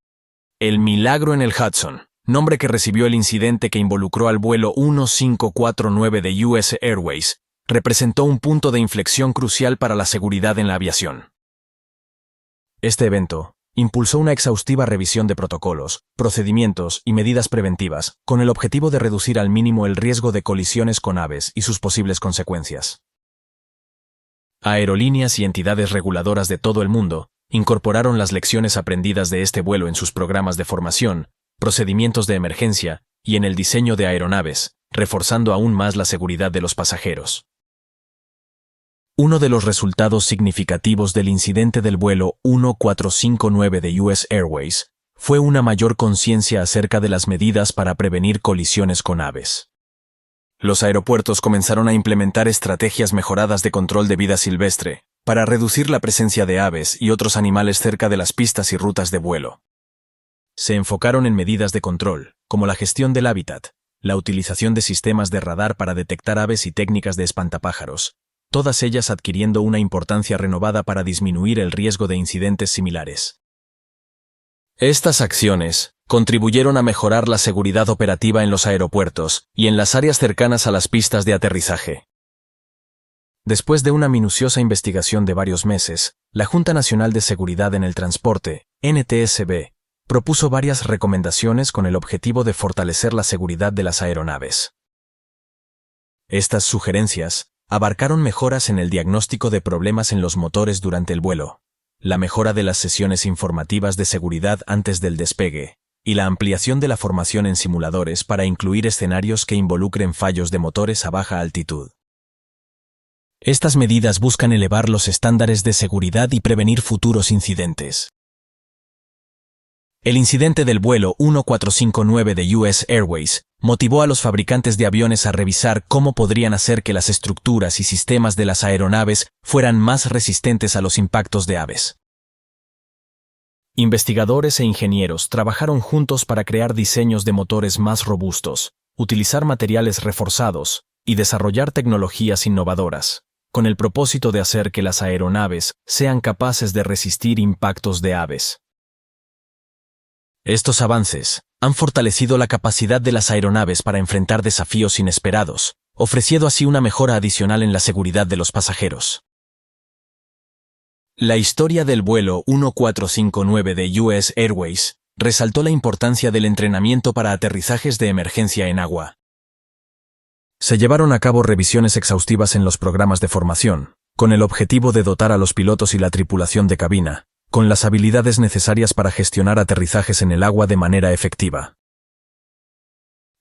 El milagro en el Hudson, nombre que recibió el incidente que involucró al vuelo 1549 de US Airways, representó un punto de inflexión crucial para la seguridad en la aviación. Este evento impulsó una exhaustiva revisión de protocolos, procedimientos y medidas preventivas, con el objetivo de reducir al mínimo el riesgo de colisiones con aves y sus posibles consecuencias. Aerolíneas y entidades reguladoras de todo el mundo incorporaron las lecciones aprendidas de este vuelo en sus programas de formación, procedimientos de emergencia y en el diseño de aeronaves, reforzando aún más la seguridad de los pasajeros. Uno de los resultados significativos del incidente del vuelo 1459 de US Airways fue una mayor conciencia acerca de las medidas para prevenir colisiones con aves. Los aeropuertos comenzaron a implementar estrategias mejoradas de control de vida silvestre, para reducir la presencia de aves y otros animales cerca de las pistas y rutas de vuelo. Se enfocaron en medidas de control, como la gestión del hábitat, la utilización de sistemas de radar para detectar aves y técnicas de espantapájaros, todas ellas adquiriendo una importancia renovada para disminuir el riesgo de incidentes similares. Estas acciones contribuyeron a mejorar la seguridad operativa en los aeropuertos y en las áreas cercanas a las pistas de aterrizaje. Después de una minuciosa investigación de varios meses, la Junta Nacional de Seguridad en el Transporte, NTSB, propuso varias recomendaciones con el objetivo de fortalecer la seguridad de las aeronaves. Estas sugerencias abarcaron mejoras en el diagnóstico de problemas en los motores durante el vuelo, la mejora de las sesiones informativas de seguridad antes del despegue, y la ampliación de la formación en simuladores para incluir escenarios que involucren fallos de motores a baja altitud. Estas medidas buscan elevar los estándares de seguridad y prevenir futuros incidentes. El incidente del vuelo 1459 de US Airways motivó a los fabricantes de aviones a revisar cómo podrían hacer que las estructuras y sistemas de las aeronaves fueran más resistentes a los impactos de aves. Investigadores e ingenieros trabajaron juntos para crear diseños de motores más robustos, utilizar materiales reforzados y desarrollar tecnologías innovadoras, con el propósito de hacer que las aeronaves sean capaces de resistir impactos de aves. Estos avances han fortalecido la capacidad de las aeronaves para enfrentar desafíos inesperados, ofreciendo así una mejora adicional en la seguridad de los pasajeros. La historia del vuelo 1459 de US Airways resaltó la importancia del entrenamiento para aterrizajes de emergencia en agua. Se llevaron a cabo revisiones exhaustivas en los programas de formación, con el objetivo de dotar a los pilotos y la tripulación de cabina con las habilidades necesarias para gestionar aterrizajes en el agua de manera efectiva.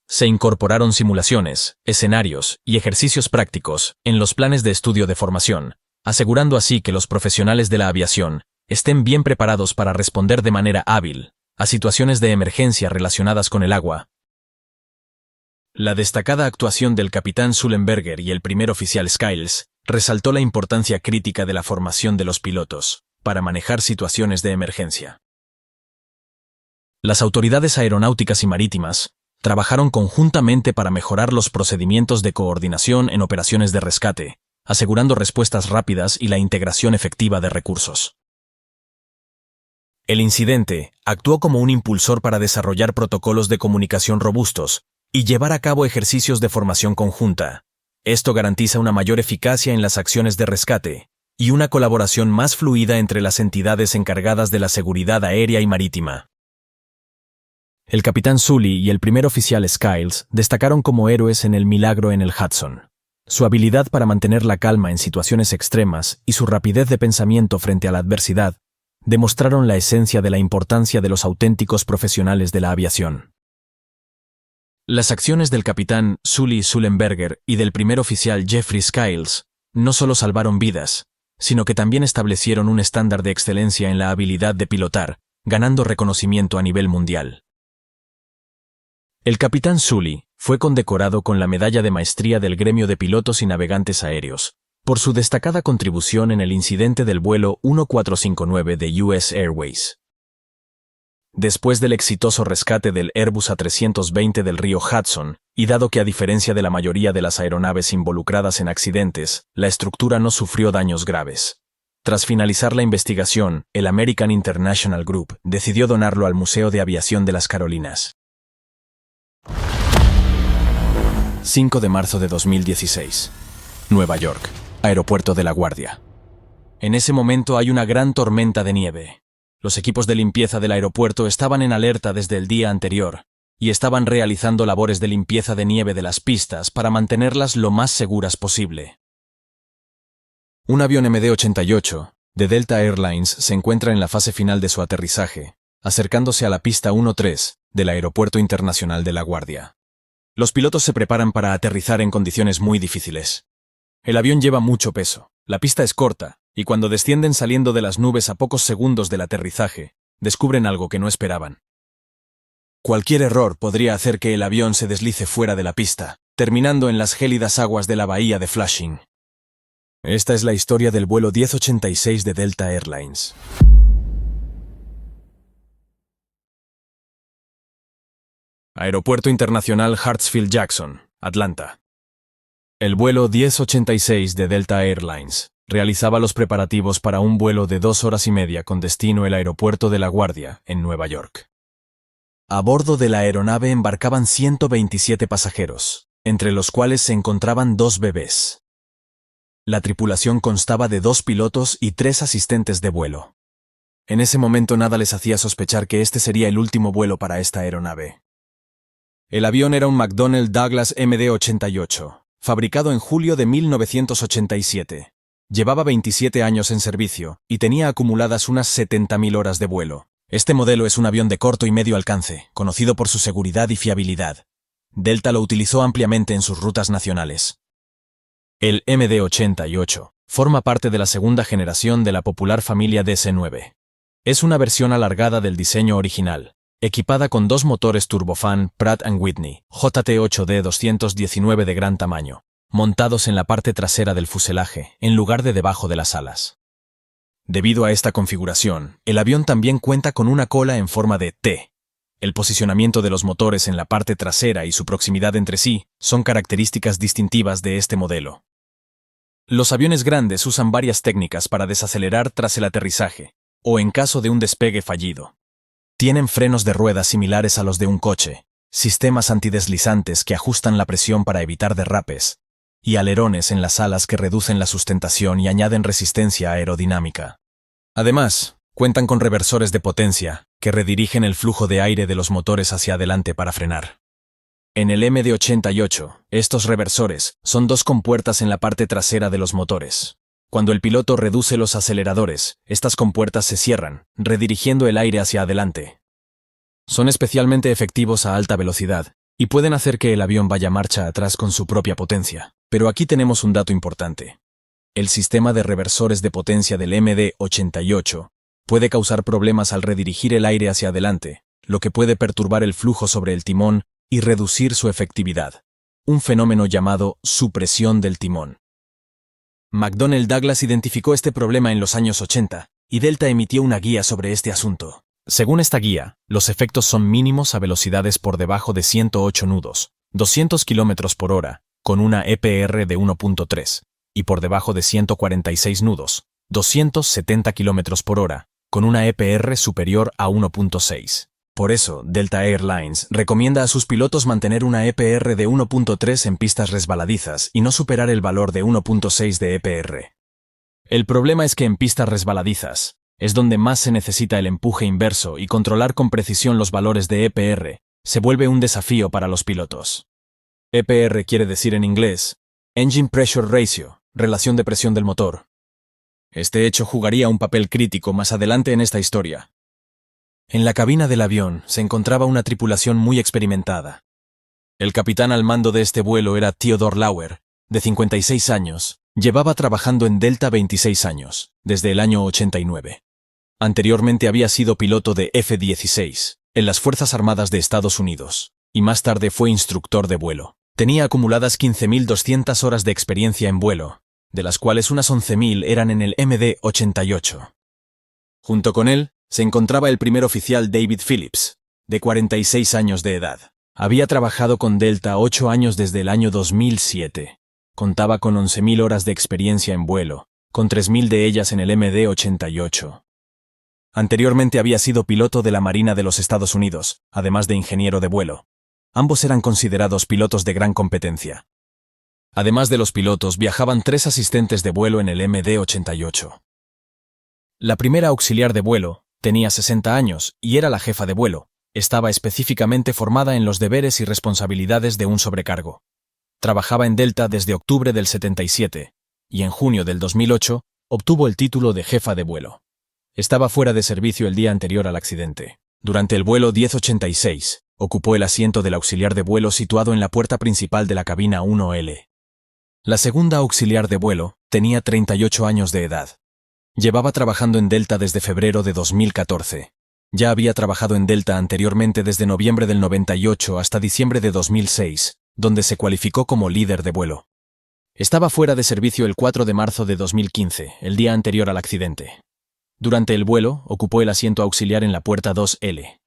Se incorporaron simulaciones, escenarios y ejercicios prácticos en los planes de estudio de formación, asegurando así que los profesionales de la aviación estén bien preparados para responder de manera hábil a situaciones de emergencia relacionadas con el agua. La destacada actuación del capitán Sullenberger y el primer oficial Skiles resaltó la importancia crítica de la formación de los pilotos para manejar situaciones de emergencia. Las autoridades aeronáuticas y marítimas trabajaron conjuntamente para mejorar los procedimientos de coordinación en operaciones de rescate, asegurando respuestas rápidas y la integración efectiva de recursos. El incidente actuó como un impulsor para desarrollar protocolos de comunicación robustos y llevar a cabo ejercicios de formación conjunta. Esto garantiza una mayor eficacia en las acciones de rescate y una colaboración más fluida entre las entidades encargadas de la seguridad aérea y marítima. El capitán Sully y el primer oficial Skiles destacaron como héroes en el milagro en el Hudson. Su habilidad para mantener la calma en situaciones extremas y su rapidez de pensamiento frente a la adversidad demostraron la esencia de la importancia de los auténticos profesionales de la aviación. Las acciones del capitán Sully Sullenberger y del primer oficial Jeffrey Skiles no solo salvaron vidas, sino que también establecieron un estándar de excelencia en la habilidad de pilotar, ganando reconocimiento a nivel mundial. El capitán Sully fue condecorado con la Medalla de Maestría del Gremio de Pilotos y Navegantes Aéreos, por su destacada contribución en el incidente del vuelo 1459 de US Airways. Después del exitoso rescate del Airbus A320 del río Hudson, y dado que a diferencia de la mayoría de las aeronaves involucradas en accidentes, la estructura no sufrió daños graves. Tras finalizar la investigación, el American International Group decidió donarlo al Museo de Aviación de las Carolinas. 5 de marzo de 2016. Nueva York, Aeropuerto de LaGuardia. En ese momento hay una gran tormenta de nieve. Los equipos de limpieza del aeropuerto estaban en alerta desde el día anterior y estaban realizando labores de limpieza de nieve de las pistas para mantenerlas lo más seguras posible. Un avión MD-88 de Delta Airlines se encuentra en la fase final de su aterrizaje, acercándose a la pista 13 del Aeropuerto Internacional de LaGuardia. Los pilotos se preparan para aterrizar en condiciones muy difíciles. El avión lleva mucho peso, la pista es corta, y cuando descienden saliendo de las nubes a pocos segundos del aterrizaje, descubren algo que no esperaban. Cualquier error podría hacer que el avión se deslice fuera de la pista, terminando en las gélidas aguas de la bahía de Flushing. Esta es la historia del vuelo 1086 de Delta Airlines. Aeropuerto Internacional Hartsfield-Jackson, Atlanta. El vuelo 1086 de Delta Airlines realizaba los preparativos para un vuelo de 2 horas y media con destino el aeropuerto de La Guardia, en Nueva York. A bordo de la aeronave embarcaban 127 pasajeros, entre los cuales se encontraban 2 bebés. La tripulación constaba de 2 pilotos y 3 asistentes de vuelo. En ese momento nada les hacía sospechar que este sería el último vuelo para esta aeronave. El avión era un McDonnell Douglas MD-88, fabricado en julio de 1987. Llevaba 27 años en servicio y tenía acumuladas unas 70.000 horas de vuelo. Este modelo es un avión de corto y medio alcance, conocido por su seguridad y fiabilidad. Delta lo utilizó ampliamente en sus rutas nacionales. El MD-88 forma parte de la segunda generación de la popular familia DC-9. Es una versión alargada del diseño original, equipada con 2 motores turbofan Pratt & Whitney JT8D219 de gran tamaño, montados en la parte trasera del fuselaje, en lugar de debajo de las alas. Debido a esta configuración, el avión también cuenta con una cola en forma de T. El posicionamiento de los motores en la parte trasera y su proximidad entre sí son características distintivas de este modelo. Los aviones grandes usan varias técnicas para desacelerar tras el aterrizaje, o en caso de un despegue fallido. Tienen frenos de ruedas similares a los de un coche, sistemas antideslizantes que ajustan la presión para evitar derrapes, y alerones en las alas que reducen la sustentación y añaden resistencia aerodinámica. Además, cuentan con reversores de potencia que redirigen el flujo de aire de los motores hacia adelante para frenar. En el MD-88, estos reversores son 2 compuertas en la parte trasera de los motores. Cuando el piloto reduce los aceleradores, estas compuertas se cierran, redirigiendo el aire hacia adelante. Son especialmente efectivos a alta velocidad y pueden hacer que el avión vaya marcha atrás con su propia potencia. Pero aquí tenemos un dato importante. El sistema de reversores de potencia del MD-88 puede causar problemas al redirigir el aire hacia adelante, lo que puede perturbar el flujo sobre el timón y reducir su efectividad, un fenómeno llamado supresión del timón. McDonnell Douglas identificó este problema en los años 80, y Delta emitió una guía sobre este asunto. Según esta guía, los efectos son mínimos a velocidades por debajo de 108 nudos, 200 km por hora, con una EPR de 1.3, y por debajo de 146 nudos, 270 km por hora, con una EPR superior a 1.6. Por eso, Delta Airlines recomienda a sus pilotos mantener una EPR de 1.3 en pistas resbaladizas y no superar el valor de 1.6 de EPR. El problema es que en pistas resbaladizas es donde más se necesita el empuje inverso y controlar con precisión los valores de EPR se vuelve un desafío para los pilotos. EPR quiere decir en inglés Engine Pressure Ratio, relación de presión del motor. Este hecho jugaría un papel crítico más adelante en esta historia. En la cabina del avión se encontraba una tripulación muy experimentada. El capitán al mando de este vuelo era Theodore Lauer, de 56 años, llevaba trabajando en Delta 26 años, desde el año 89. Anteriormente había sido piloto de F-16, en las Fuerzas Armadas de Estados Unidos, y más tarde fue instructor de vuelo. Tenía acumuladas 15.200 horas de experiencia en vuelo, de las cuales unas 11.000 eran en el MD-88. Junto con él, se encontraba el primer oficial David Phillips, de 46 años de edad. Había trabajado con Delta 8 años desde el año 2007. Contaba con 11.000 horas de experiencia en vuelo, con 3.000 de ellas en el MD-88. Anteriormente había sido piloto de la Marina de los Estados Unidos, además de ingeniero de vuelo. Ambos eran considerados pilotos de gran competencia. Además de los pilotos, viajaban 3 asistentes de vuelo en el MD-88. La primera auxiliar de vuelo tenía 60 años y era la jefa de vuelo. Estaba específicamente formada en los deberes y responsabilidades de un sobrecargo. Trabajaba en Delta desde octubre del 77 y en junio del 2008 obtuvo el título de jefa de vuelo. Estaba fuera de servicio el día anterior al accidente. Durante el vuelo 1086, ocupó el asiento del auxiliar de vuelo situado en la puerta principal de la cabina 1L. La segunda auxiliar de vuelo tenía 38 años de edad. Llevaba trabajando en Delta desde febrero de 2014. Ya había trabajado en Delta anteriormente desde noviembre del 98 hasta diciembre de 2006, donde se cualificó como líder de vuelo. Estaba fuera de servicio el 4 de marzo de 2015, el día anterior al accidente. Durante el vuelo, ocupó el asiento auxiliar en la puerta 2L.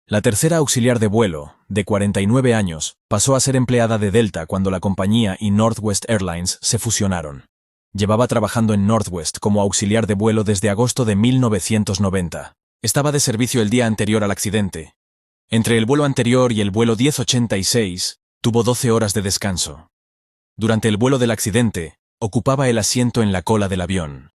La tercera auxiliar de vuelo, de 49 años, pasó a ser empleada de Delta cuando la compañía y Northwest Airlines se fusionaron. Llevaba trabajando en Northwest como auxiliar de vuelo desde agosto de 1990. Estaba de servicio el día anterior al accidente. Entre el vuelo anterior y el vuelo 1086, tuvo 12 horas de descanso. Durante el vuelo del accidente, ocupaba el asiento en la cola del avión.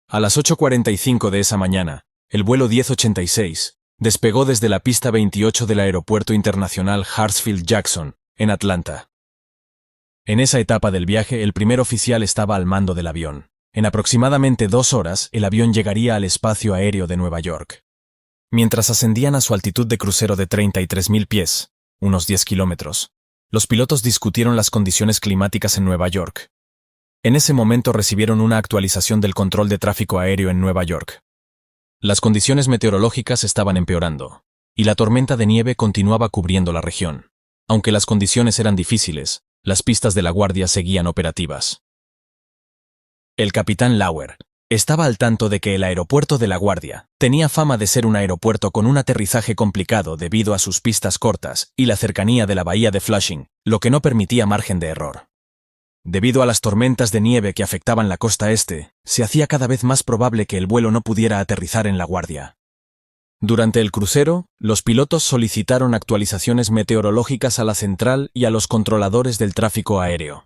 A las 8:45 de esa mañana, el vuelo 1086 despegó desde la pista 28 del Aeropuerto Internacional Hartsfield-Jackson, en Atlanta. En esa etapa del viaje, el primer oficial estaba al mando del avión. En aproximadamente 2 horas, el avión llegaría al espacio aéreo de Nueva York. Mientras ascendían a su altitud de crucero de 33.000 pies, unos 10 kilómetros, los pilotos discutieron las condiciones climáticas en Nueva York. En ese momento recibieron una actualización del control de tráfico aéreo en Nueva York. Las condiciones meteorológicas estaban empeorando, y la tormenta de nieve continuaba cubriendo la región. Aunque las condiciones eran difíciles, las pistas de la Guardia seguían operativas. El capitán Lauer estaba al tanto de que el aeropuerto de La Guardia tenía fama de ser un aeropuerto con un aterrizaje complicado debido a sus pistas cortas y la cercanía de la bahía de Flushing, lo que no permitía margen de error. Debido a las tormentas de nieve que afectaban la costa este, se hacía cada vez más probable que el vuelo no pudiera aterrizar en La Guardia. Durante el crucero, los pilotos solicitaron actualizaciones meteorológicas a la central y a los controladores del tráfico aéreo.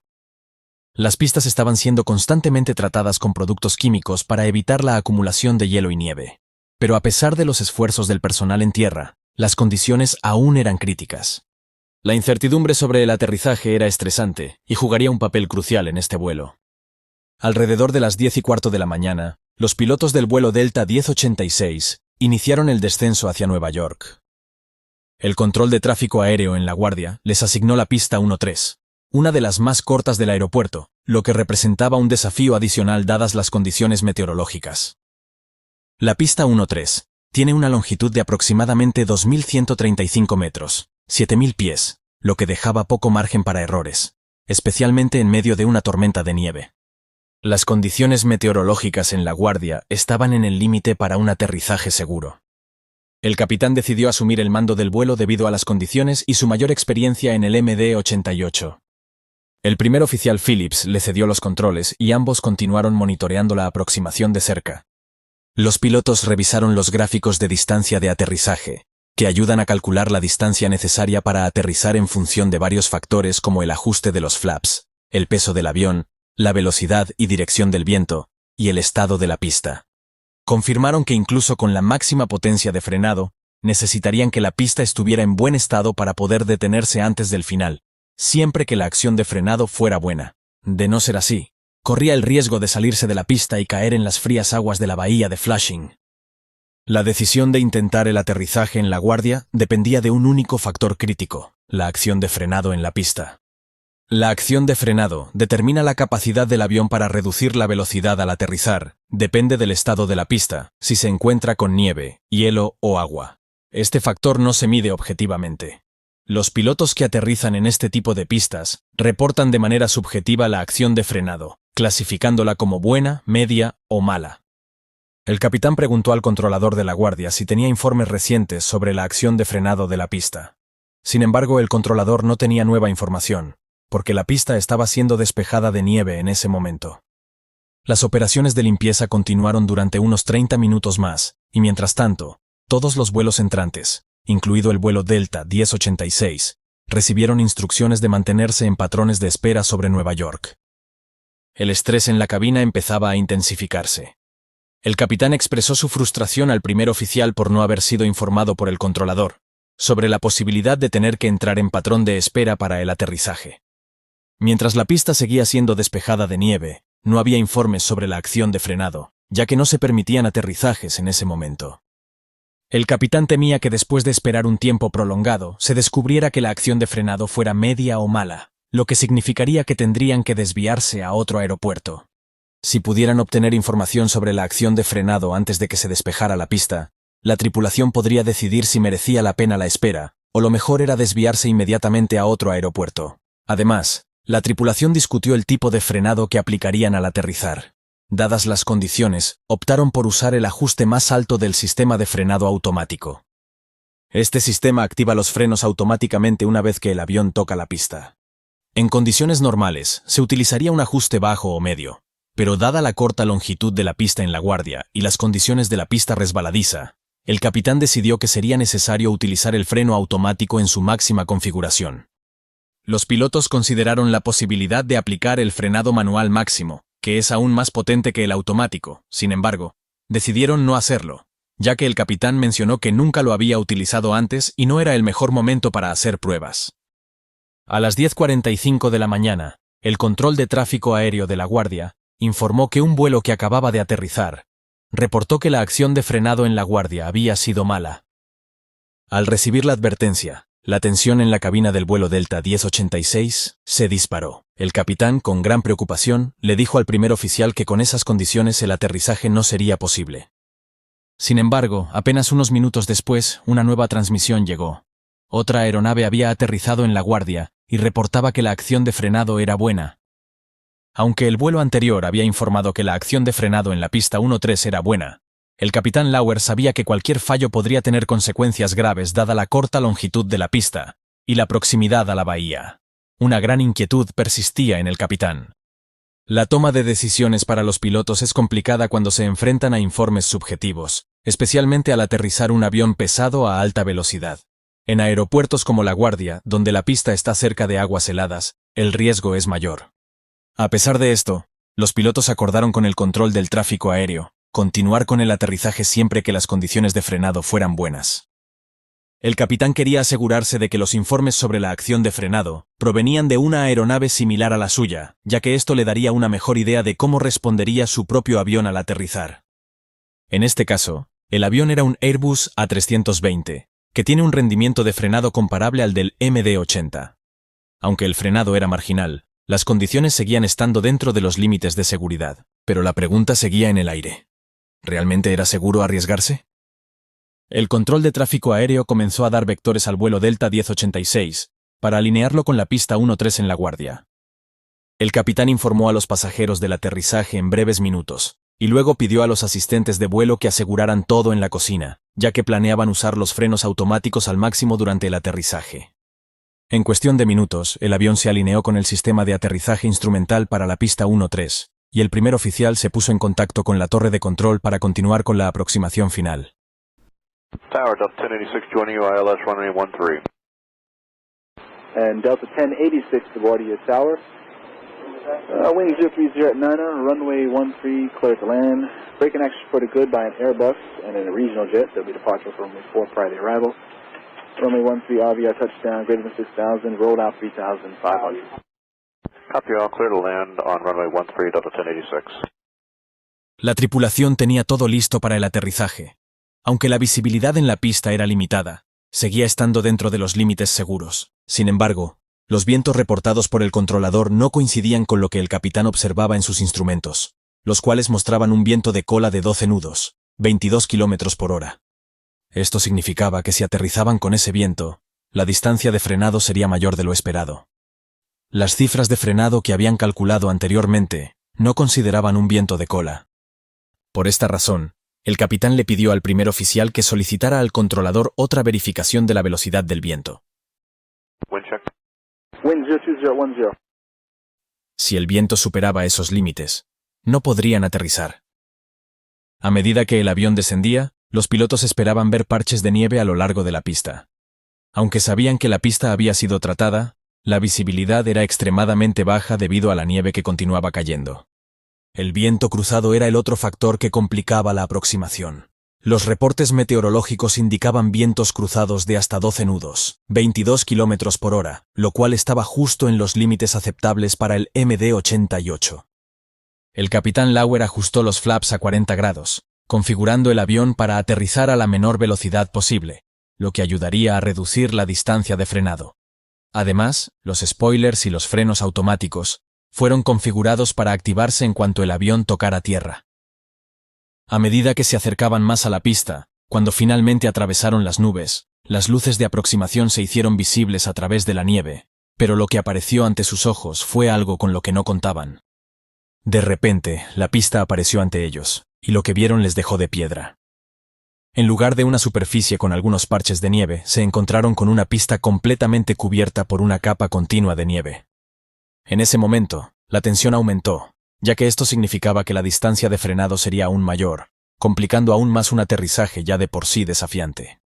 Las pistas estaban siendo constantemente tratadas con productos químicos para evitar la acumulación de hielo y nieve. Pero a pesar de los esfuerzos del personal en tierra, las condiciones aún eran críticas. La incertidumbre sobre el aterrizaje era estresante y jugaría un papel crucial en este vuelo. Alrededor de las 10:15 de la mañana, los pilotos del vuelo Delta 1086 iniciaron el descenso hacia Nueva York. El control de tráfico aéreo en La Guardia les asignó la pista 13, una de las más cortas del aeropuerto, lo que representaba un desafío adicional dadas las condiciones meteorológicas. La pista 13 tiene una longitud de aproximadamente 2.135 metros, 7.000 pies, lo que dejaba poco margen para errores, especialmente en medio de una tormenta de nieve. Las condiciones meteorológicas en La Guardia estaban en el límite para un aterrizaje seguro. El capitán decidió asumir el mando del vuelo debido a las condiciones y su mayor experiencia en el MD-88. El primer oficial Phillips le cedió los controles y ambos continuaron monitoreando la aproximación de cerca. Los pilotos revisaron los gráficos de distancia de aterrizaje, que ayudan a calcular la distancia necesaria para aterrizar en función de varios factores como el ajuste de los flaps, el peso del avión, la velocidad y dirección del viento, y el estado de la pista. Confirmaron que incluso con la máxima potencia de frenado, necesitarían que la pista estuviera en buen estado para poder detenerse antes del final, siempre que la acción de frenado fuera buena. De no ser así, corría el riesgo de salirse de la pista y caer en las frías aguas de la bahía de Flushing. La decisión de intentar el aterrizaje en La Guardia dependía de un único factor crítico, la acción de frenado en la pista. La acción de frenado determina la capacidad del avión para reducir la velocidad al aterrizar, depende del estado de la pista, si se encuentra con nieve, hielo o agua. Este factor no se mide objetivamente. Los pilotos que aterrizan en este tipo de pistas reportan de manera subjetiva la acción de frenado, clasificándola como buena, media o mala. El capitán preguntó al controlador de La Guardia si tenía informes recientes sobre la acción de frenado de la pista. Sin embargo, el controlador no tenía nueva información, porque la pista estaba siendo despejada de nieve en ese momento. Las operaciones de limpieza continuaron durante unos 30 minutos más, y mientras tanto, todos los vuelos entrantes, incluido el vuelo Delta 1086, recibieron instrucciones de mantenerse en patrones de espera sobre Nueva York. El estrés en la cabina empezaba a intensificarse. El capitán expresó su frustración al primer oficial por no haber sido informado por el controlador sobre la posibilidad de tener que entrar en patrón de espera para el aterrizaje. Mientras la pista seguía siendo despejada de nieve, no había informes sobre la acción de frenado, ya que no se permitían aterrizajes en ese momento. El capitán temía que después de esperar un tiempo prolongado, se descubriera que la acción de frenado fuera media o mala, lo que significaría que tendrían que desviarse a otro aeropuerto. Si pudieran obtener información sobre la acción de frenado antes de que se despejara la pista, la tripulación podría decidir si merecía la pena la espera, o lo mejor era desviarse inmediatamente a otro aeropuerto. Además, la tripulación discutió el tipo de frenado que aplicarían al aterrizar. Dadas las condiciones, optaron por usar el ajuste más alto del sistema de frenado automático. Este sistema activa los frenos automáticamente una vez que el avión toca la pista. En condiciones normales, se utilizaría un ajuste bajo o medio, pero dada la corta longitud de la pista en La Guardia y las condiciones de la pista resbaladiza, el capitán decidió que sería necesario utilizar el freno automático en su máxima configuración. Los pilotos consideraron la posibilidad de aplicar el frenado manual máximo, que es aún más potente que el automático. Sin embargo, decidieron no hacerlo, ya que el capitán mencionó que nunca lo había utilizado antes y no era el mejor momento para hacer pruebas. A las 10:45 de la mañana, el control de tráfico aéreo de La Guardia informó que un vuelo que acababa de aterrizar reportó que la acción de frenado en La Guardia había sido mala. Al recibir la advertencia, la tensión en la cabina del vuelo Delta 1086 se disparó. El capitán, con gran preocupación, le dijo al primer oficial que con esas condiciones el aterrizaje no sería posible. Sin embargo, apenas unos minutos después, una nueva transmisión llegó. Otra aeronave había aterrizado en La Guardia y reportaba que la acción de frenado era buena. Aunque el vuelo anterior había informado que la acción de frenado en la pista 13 era buena, el capitán Lauer sabía que cualquier fallo podría tener consecuencias graves dada la corta longitud de la pista y la proximidad a la bahía. Una gran inquietud persistía en el capitán. La toma de decisiones para los pilotos es complicada cuando se enfrentan a informes subjetivos, especialmente al aterrizar un avión pesado a alta velocidad. En aeropuertos como La Guardia, donde la pista está cerca de aguas heladas, el riesgo es mayor. A pesar de esto, los pilotos acordaron con el control del tráfico aéreo continuar con el aterrizaje siempre que las condiciones de frenado fueran buenas. El capitán quería asegurarse de que los informes sobre la acción de frenado provenían de una aeronave similar a la suya, ya que esto le daría una mejor idea de cómo respondería su propio avión al aterrizar. En este caso, el avión era un Airbus A320, que tiene un rendimiento de frenado comparable al del MD-80. Aunque el frenado era marginal, las condiciones seguían estando dentro de los límites de seguridad, pero la pregunta seguía en el aire. ¿Realmente era seguro arriesgarse? El control de tráfico aéreo comenzó a dar vectores al vuelo Delta 1086 para alinearlo con la pista 13 en La Guardia. El capitán informó a los pasajeros del aterrizaje en breves minutos, y luego pidió a los asistentes de vuelo que aseguraran todo en la cocina, ya que planeaban usar los frenos automáticos al máximo durante el aterrizaje. En cuestión de minutos, el avión se alineó con el sistema de aterrizaje instrumental para la pista 13, y el primer oficial se puso en contacto con la torre de control para continuar con la aproximación final. Tower, Delta 1086 joining you, ILS runway 13. And Delta 1086 to LaGuardia Tower. Wing 030 at Niner, runway 13, clear to land. Breaking action reported good by an Airbus and in a regional jet. There'll be departure for runway 4 prior to arrival. Runway 13, RVR touchdown, greater than 6,000, rolled out 3,500. Copy, all clear to land on runway 13, Delta 1086. La tripulación tenía todo listo para el aterrizaje. Aunque la visibilidad en la pista era limitada, seguía estando dentro de los límites seguros. Sin embargo, los vientos reportados por el controlador no coincidían con lo que el capitán observaba en sus instrumentos, los cuales mostraban un viento de cola de 12 nudos, 22 km por hora. Esto significaba que si aterrizaban con ese viento, la distancia de frenado sería mayor de lo esperado. Las cifras de frenado que habían calculado anteriormente no consideraban un viento de cola. Por esta razón, el capitán le pidió al primer oficial que solicitara al controlador otra verificación de la velocidad del viento. Wind check. Wind 02010. Si el viento superaba esos límites, no podrían aterrizar. A medida que el avión descendía, los pilotos esperaban ver parches de nieve a lo largo de la pista. Aunque sabían que la pista había sido tratada, la visibilidad era extremadamente baja debido a la nieve que continuaba cayendo. El viento cruzado era el otro factor que complicaba la aproximación. Los reportes meteorológicos indicaban vientos cruzados de hasta 12 nudos, 22 km por hora, lo cual estaba justo en los límites aceptables para el MD-88. El capitán Lauer ajustó los flaps a 40 grados, configurando el avión para aterrizar a la menor velocidad posible, lo que ayudaría a reducir la distancia de frenado. Además, los spoilers y los frenos automáticos fueron configurados para activarse en cuanto el avión tocara tierra. A medida que se acercaban más a la pista, cuando finalmente atravesaron las nubes, las luces de aproximación se hicieron visibles a través de la nieve, pero lo que apareció ante sus ojos fue algo con lo que no contaban. De repente, la pista apareció ante ellos, y lo que vieron les dejó de piedra. En lugar de una superficie con algunos parches de nieve, se encontraron con una pista completamente cubierta por una capa continua de nieve. En ese momento, la tensión aumentó, ya que esto significaba que la distancia de frenado sería aún mayor, complicando aún más un aterrizaje ya de por sí desafiante.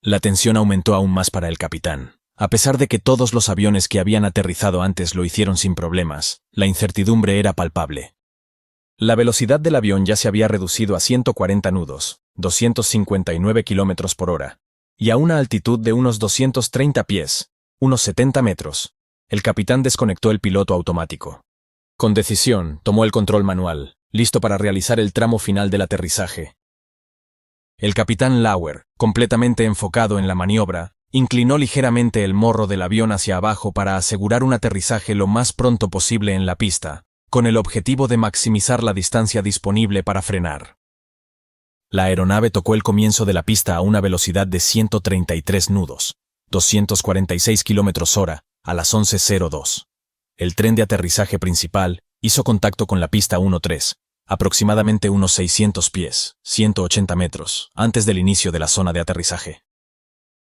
La tensión aumentó aún más para el capitán. A pesar de que todos los aviones que habían aterrizado antes lo hicieron sin problemas, la incertidumbre era palpable. La velocidad del avión ya se había reducido a 140 nudos, 259 km por hora, y a una altitud de unos 230 pies, unos 70 metros. El capitán desconectó el piloto automático. Con decisión, tomó el control manual, listo para realizar el tramo final del aterrizaje. El capitán Lauer, completamente enfocado en la maniobra, inclinó ligeramente el morro del avión hacia abajo para asegurar un aterrizaje lo más pronto posible en la pista, con el objetivo de maximizar la distancia disponible para frenar. La aeronave tocó el comienzo de la pista a una velocidad de 133 nudos, 246 km/h, a las 11:02. El tren de aterrizaje principal hizo contacto con la pista 1-3, aproximadamente unos 600 pies, 180 metros, antes del inicio de la zona de aterrizaje.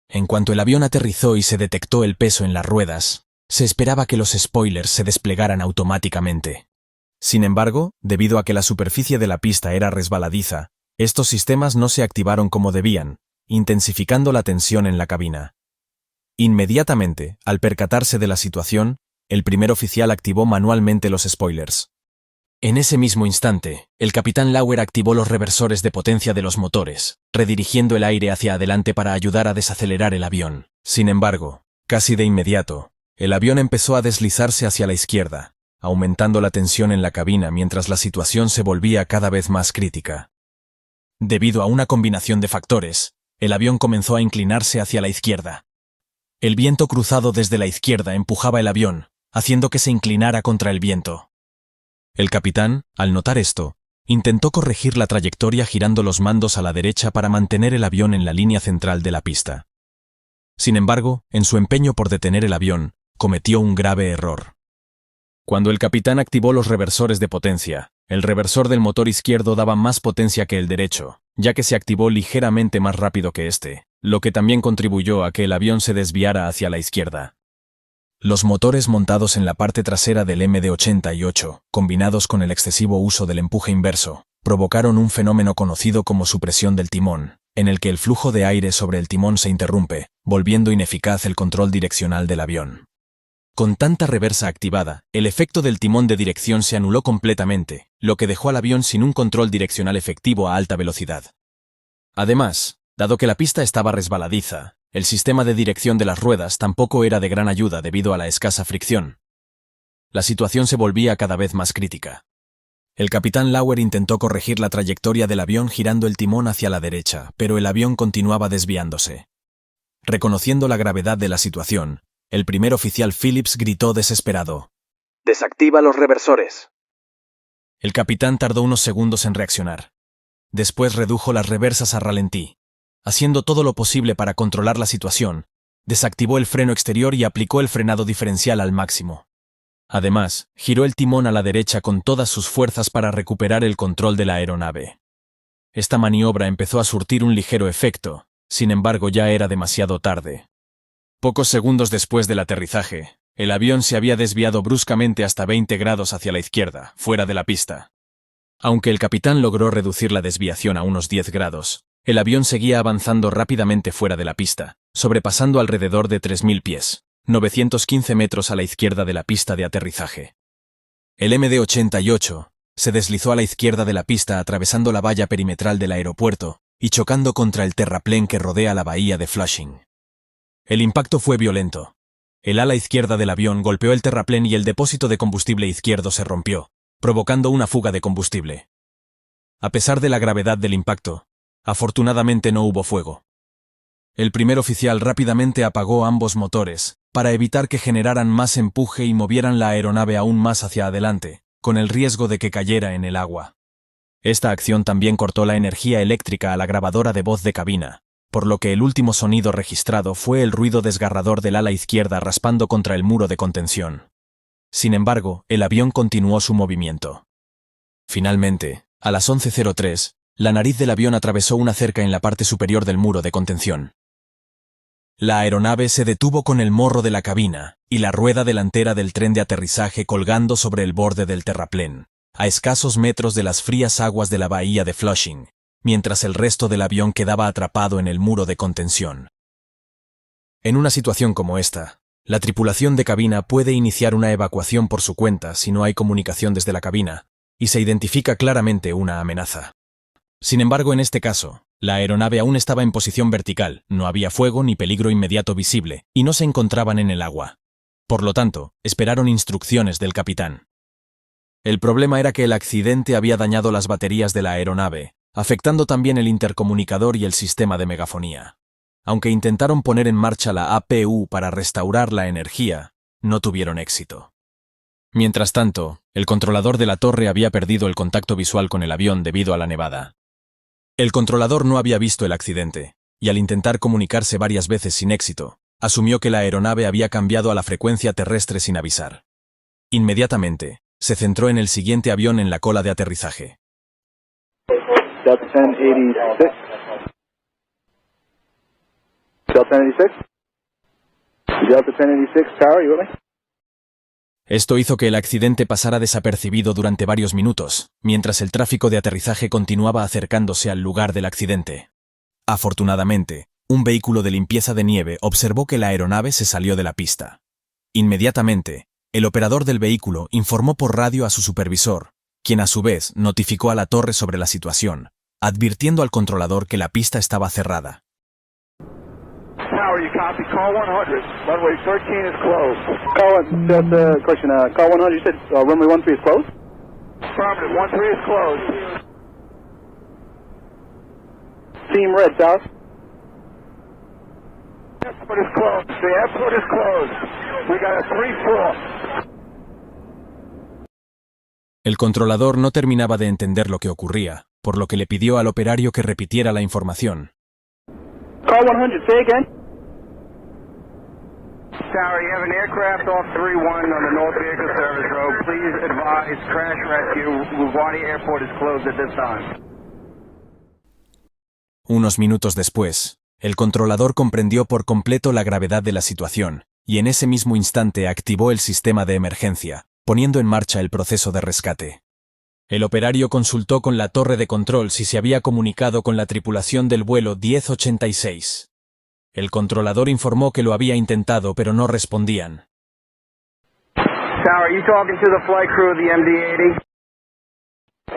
En cuanto el avión aterrizó y se detectó el peso en las ruedas, se esperaba que los spoilers se desplegaran automáticamente. Sin embargo, debido a que la superficie de la pista era resbaladiza, estos sistemas no se activaron como debían, intensificando la tensión en la cabina. Inmediatamente, al percatarse de la situación, el primer oficial activó manualmente los spoilers. En ese mismo instante, el capitán Lauer activó los reversores de potencia de los motores, redirigiendo el aire hacia adelante para ayudar a desacelerar el avión. Sin embargo, casi de inmediato, el avión empezó a deslizarse hacia la izquierda, aumentando la tensión en la cabina mientras la situación se volvía cada vez más crítica. Debido a una combinación de factores, el avión comenzó a inclinarse hacia la izquierda. El viento cruzado desde la izquierda empujaba el avión, haciendo que se inclinara contra el viento. El capitán, al notar esto, intentó corregir la trayectoria girando los mandos a la derecha para mantener el avión en la línea central de la pista. Sin embargo, en su empeño por detener el avión, cometió un grave error. Cuando el capitán activó los reversores de potencia, el reversor del motor izquierdo daba más potencia que el derecho, ya que se activó ligeramente más rápido que este, lo que también contribuyó a que el avión se desviara hacia la izquierda. Los motores montados en la parte trasera del MD-88, combinados con el excesivo uso del empuje inverso, provocaron un fenómeno conocido como supresión del timón, en el que el flujo de aire sobre el timón se interrumpe, volviendo ineficaz el control direccional del avión. Con tanta reversa activada, el efecto del timón de dirección se anuló completamente, lo que dejó al avión sin un control direccional efectivo a alta velocidad. Además, dado que la pista estaba resbaladiza, el sistema de dirección de las ruedas tampoco era de gran ayuda debido a la escasa fricción. La situación se volvía cada vez más crítica. El capitán Lauer intentó corregir la trayectoria del avión girando el timón hacia la derecha, pero el avión continuaba desviándose. Reconociendo la gravedad de la situación, el primer oficial Phillips gritó desesperado: «¡Desactiva los reversores!». El capitán tardó unos segundos en reaccionar. Después redujo las reversas a ralentí. Haciendo todo lo posible para controlar la situación, desactivó el freno exterior y aplicó el frenado diferencial al máximo. Además, giró el timón a la derecha con todas sus fuerzas para recuperar el control de la aeronave. Esta maniobra empezó a surtir un ligero efecto, sin embargo ya era demasiado tarde. Pocos segundos después del aterrizaje, el avión se había desviado bruscamente hasta 20 grados hacia la izquierda, fuera de la pista. Aunque el capitán logró reducir la desviación a unos 10 grados, el avión seguía avanzando rápidamente fuera de la pista, sobrepasando alrededor de 3.000 pies, 915 metros a la izquierda de la pista de aterrizaje. El MD-88 se deslizó a la izquierda de la pista atravesando la valla perimetral del aeropuerto y chocando contra el terraplén que rodea la bahía de Flushing. El impacto fue violento. El ala izquierda del avión golpeó el terraplén y el depósito de combustible izquierdo se rompió, provocando una fuga de combustible. A pesar de la gravedad del impacto, afortunadamente no hubo fuego. El primer oficial rápidamente apagó ambos motores, para evitar que generaran más empuje y movieran la aeronave aún más hacia adelante, con el riesgo de que cayera en el agua. Esta acción también cortó la energía eléctrica a la grabadora de voz de cabina, por lo que el último sonido registrado fue el ruido desgarrador del ala izquierda raspando contra el muro de contención. Sin embargo, el avión continuó su movimiento. Finalmente, a las 11:03, la nariz del avión atravesó una cerca en la parte superior del muro de contención. La aeronave se detuvo con el morro de la cabina y la rueda delantera del tren de aterrizaje colgando sobre el borde del terraplén, a escasos metros de las frías aguas de la bahía de Flushing, mientras el resto del avión quedaba atrapado en el muro de contención. En una situación como esta, la tripulación de cabina puede iniciar una evacuación por su cuenta si no hay comunicación desde la cabina y se identifica claramente una amenaza. Sin embargo, en este caso, la aeronave aún estaba en posición vertical, no había fuego ni peligro inmediato visible y no se encontraban en el agua. Por lo tanto, esperaron instrucciones del capitán. El problema era que el accidente había dañado las baterías de la aeronave, afectando también el intercomunicador y el sistema de megafonía. Aunque intentaron poner en marcha la APU para restaurar la energía, no tuvieron éxito. Mientras tanto, el controlador de la torre había perdido el contacto visual con el avión debido a la nevada. El controlador no había visto el accidente, y al intentar comunicarse varias veces sin éxito, asumió que la aeronave había cambiado a la frecuencia terrestre sin avisar. Inmediatamente, se centró en el siguiente avión en la cola de aterrizaje. Delta 1086. Delta 1086. Delta 1086, Tower, you with me? Esto hizo que el accidente pasara desapercibido durante varios minutos, mientras el tráfico de aterrizaje continuaba acercándose al lugar del accidente. Afortunadamente, un vehículo de limpieza de nieve observó que la aeronave se salió de la pista. Inmediatamente, el operador del vehículo informó por radio a su supervisor, quien a su vez notificó a la torre sobre la situación, advirtiendo al controlador que la pista estaba cerrada. Tower, you copy. Call 100. Runway 13 is closed. Question, call 100, you said runway 13 is closed? Affirmative, 13 is closed. Team Red, Tower. Airport is closed. The airport is closed. We got a 3-4. El controlador no terminaba de entender lo que ocurría, por lo que le pidió al operario que repitiera la información. Call 100, say again. Tower, you have an aircraft off 31 on the North Vehicle Service Road. Please advise crash rescue. LaGuardia Airport is closed at this time. Unos minutos después, el controlador comprendió por completo la gravedad de la situación, y en ese mismo instante activó el sistema de emergencia, poniendo en marcha el proceso de rescate. El operario consultó con la torre de control si se había comunicado con la tripulación del vuelo 1086. El controlador informó que lo había intentado, pero no respondían. Tower, are you talking to the flight crew of the MD-80?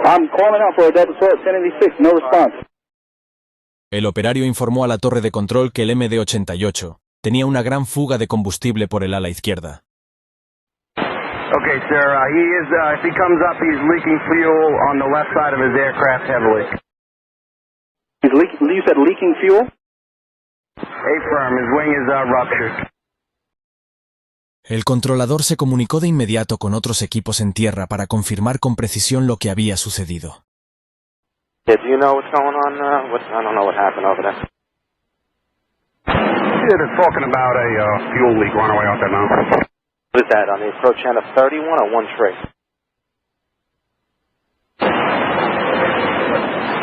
I'm calling out for a Delta 1086, no response. El operario informó a la torre de control que el MD-88 tenía una gran fuga de combustible por el ala izquierda. Okay, sir. If he comes up, he's leaking fuel on the left side of his aircraft heavily. You said leaking fuel? Affirm, his wing is ruptured. El controlador se comunicó de inmediato con otros equipos en tierra para confirmar con precisión lo que había sucedido. Do you know what's going on? I don't know what happened over there. Yeah, they're talking about a fuel leak runaway out there now. What is that, on the approach end of 31 or 13?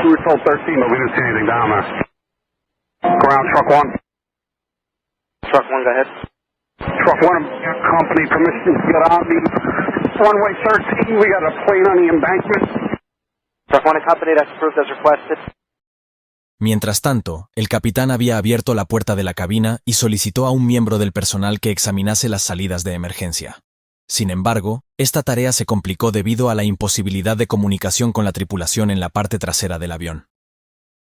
We were told 13, but we didn't see anything down there. Ground, truck 1. Truck 1, go ahead. Truck 1, company permission to get on the runway 13. We got a plane on the embankment. Truck 1 and company, that's approved as requested. Mientras tanto, el capitán había abierto la puerta de la cabina y solicitó a un miembro del personal que examinase las salidas de emergencia. Sin embargo, esta tarea se complicó debido a la imposibilidad de comunicación con la tripulación en la parte trasera del avión.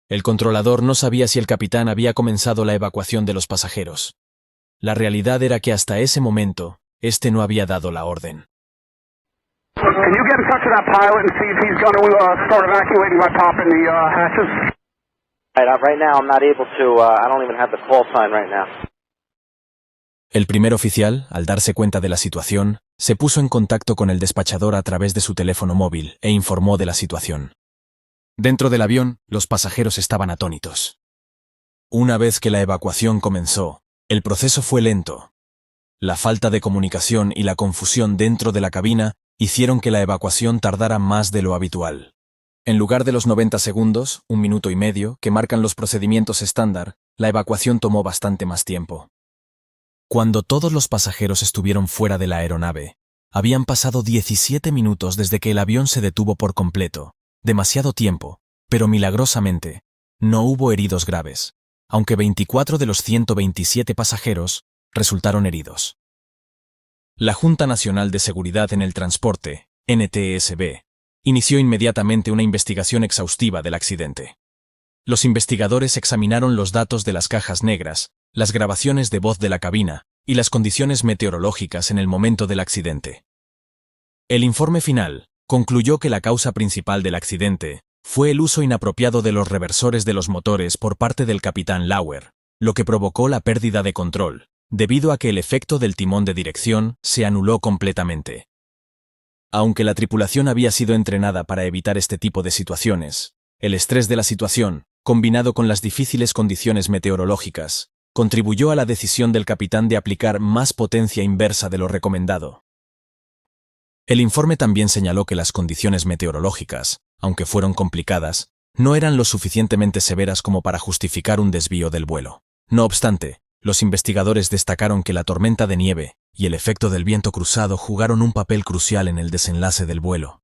El controlador no sabía si el capitán había comenzado la evacuación de los pasajeros. La realidad era que hasta ese momento, este no había dado la orden. Can you get in touch with that pilot and see if he's going to start evacuating by popping the hatches? Right now, I'm not able to. I don't even have the call sign right now. El primer oficial, al darse cuenta de la situación, se puso en contacto con el despachador a través de su teléfono móvil e informó de la situación. Dentro del avión, los pasajeros estaban atónitos. Una vez que la evacuación comenzó, el proceso fue lento. La falta de comunicación y la confusión dentro de la cabina hicieron que la evacuación tardara más de lo habitual. En lugar de los 90 segundos, 1 minuto y medio, que marcan los procedimientos estándar, la evacuación tomó bastante más tiempo. Cuando todos los pasajeros estuvieron fuera de la aeronave, habían pasado 17 minutos desde que el avión se detuvo por completo, demasiado tiempo, pero milagrosamente, no hubo heridos graves, aunque 24 de los 127 pasajeros resultaron heridos. La Junta Nacional de Seguridad en el Transporte, NTSB, inició inmediatamente una investigación exhaustiva del accidente. Los investigadores examinaron los datos de las cajas negras, las grabaciones de voz de la cabina y las condiciones meteorológicas en el momento del accidente. El informe final concluyó que la causa principal del accidente fue el uso inapropiado de los reversores de los motores por parte del capitán Lauer, lo que provocó la pérdida de control, debido a que el efecto del timón de dirección se anuló completamente. Aunque la tripulación había sido entrenada para evitar este tipo de situaciones, el estrés de la situación, combinado con las difíciles condiciones meteorológicas, contribuyó a la decisión del capitán de aplicar más potencia inversa de lo recomendado. El informe también señaló que las condiciones meteorológicas, aunque fueron complicadas, no eran lo suficientemente severas como para justificar un desvío del vuelo. No obstante, los investigadores destacaron que la tormenta de nieve y el efecto del viento cruzado jugaron un papel crucial en el desenlace del vuelo.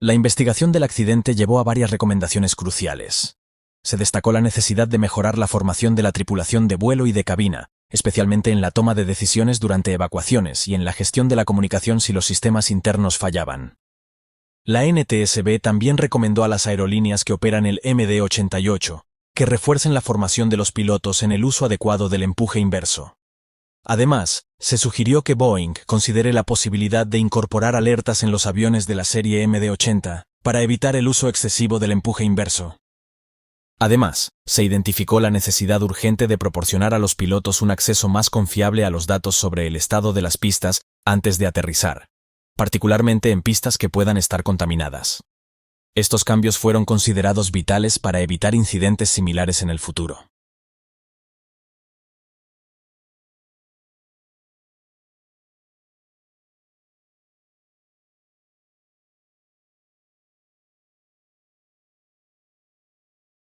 La investigación del accidente llevó a varias recomendaciones cruciales. Se destacó la necesidad de mejorar la formación de la tripulación de vuelo y de cabina, especialmente en la toma de decisiones durante evacuaciones y en la gestión de la comunicación si los sistemas internos fallaban. La NTSB también recomendó a las aerolíneas que operan el MD-88 que refuercen la formación de los pilotos en el uso adecuado del empuje inverso. Además, se sugirió que Boeing considere la posibilidad de incorporar alertas en los aviones de la serie MD-80 para evitar el uso excesivo del empuje inverso. Además, se identificó la necesidad urgente de proporcionar a los pilotos un acceso más confiable a los datos sobre el estado de las pistas antes de aterrizar, particularmente en pistas que puedan estar contaminadas. Estos cambios fueron considerados vitales para evitar incidentes similares en el futuro.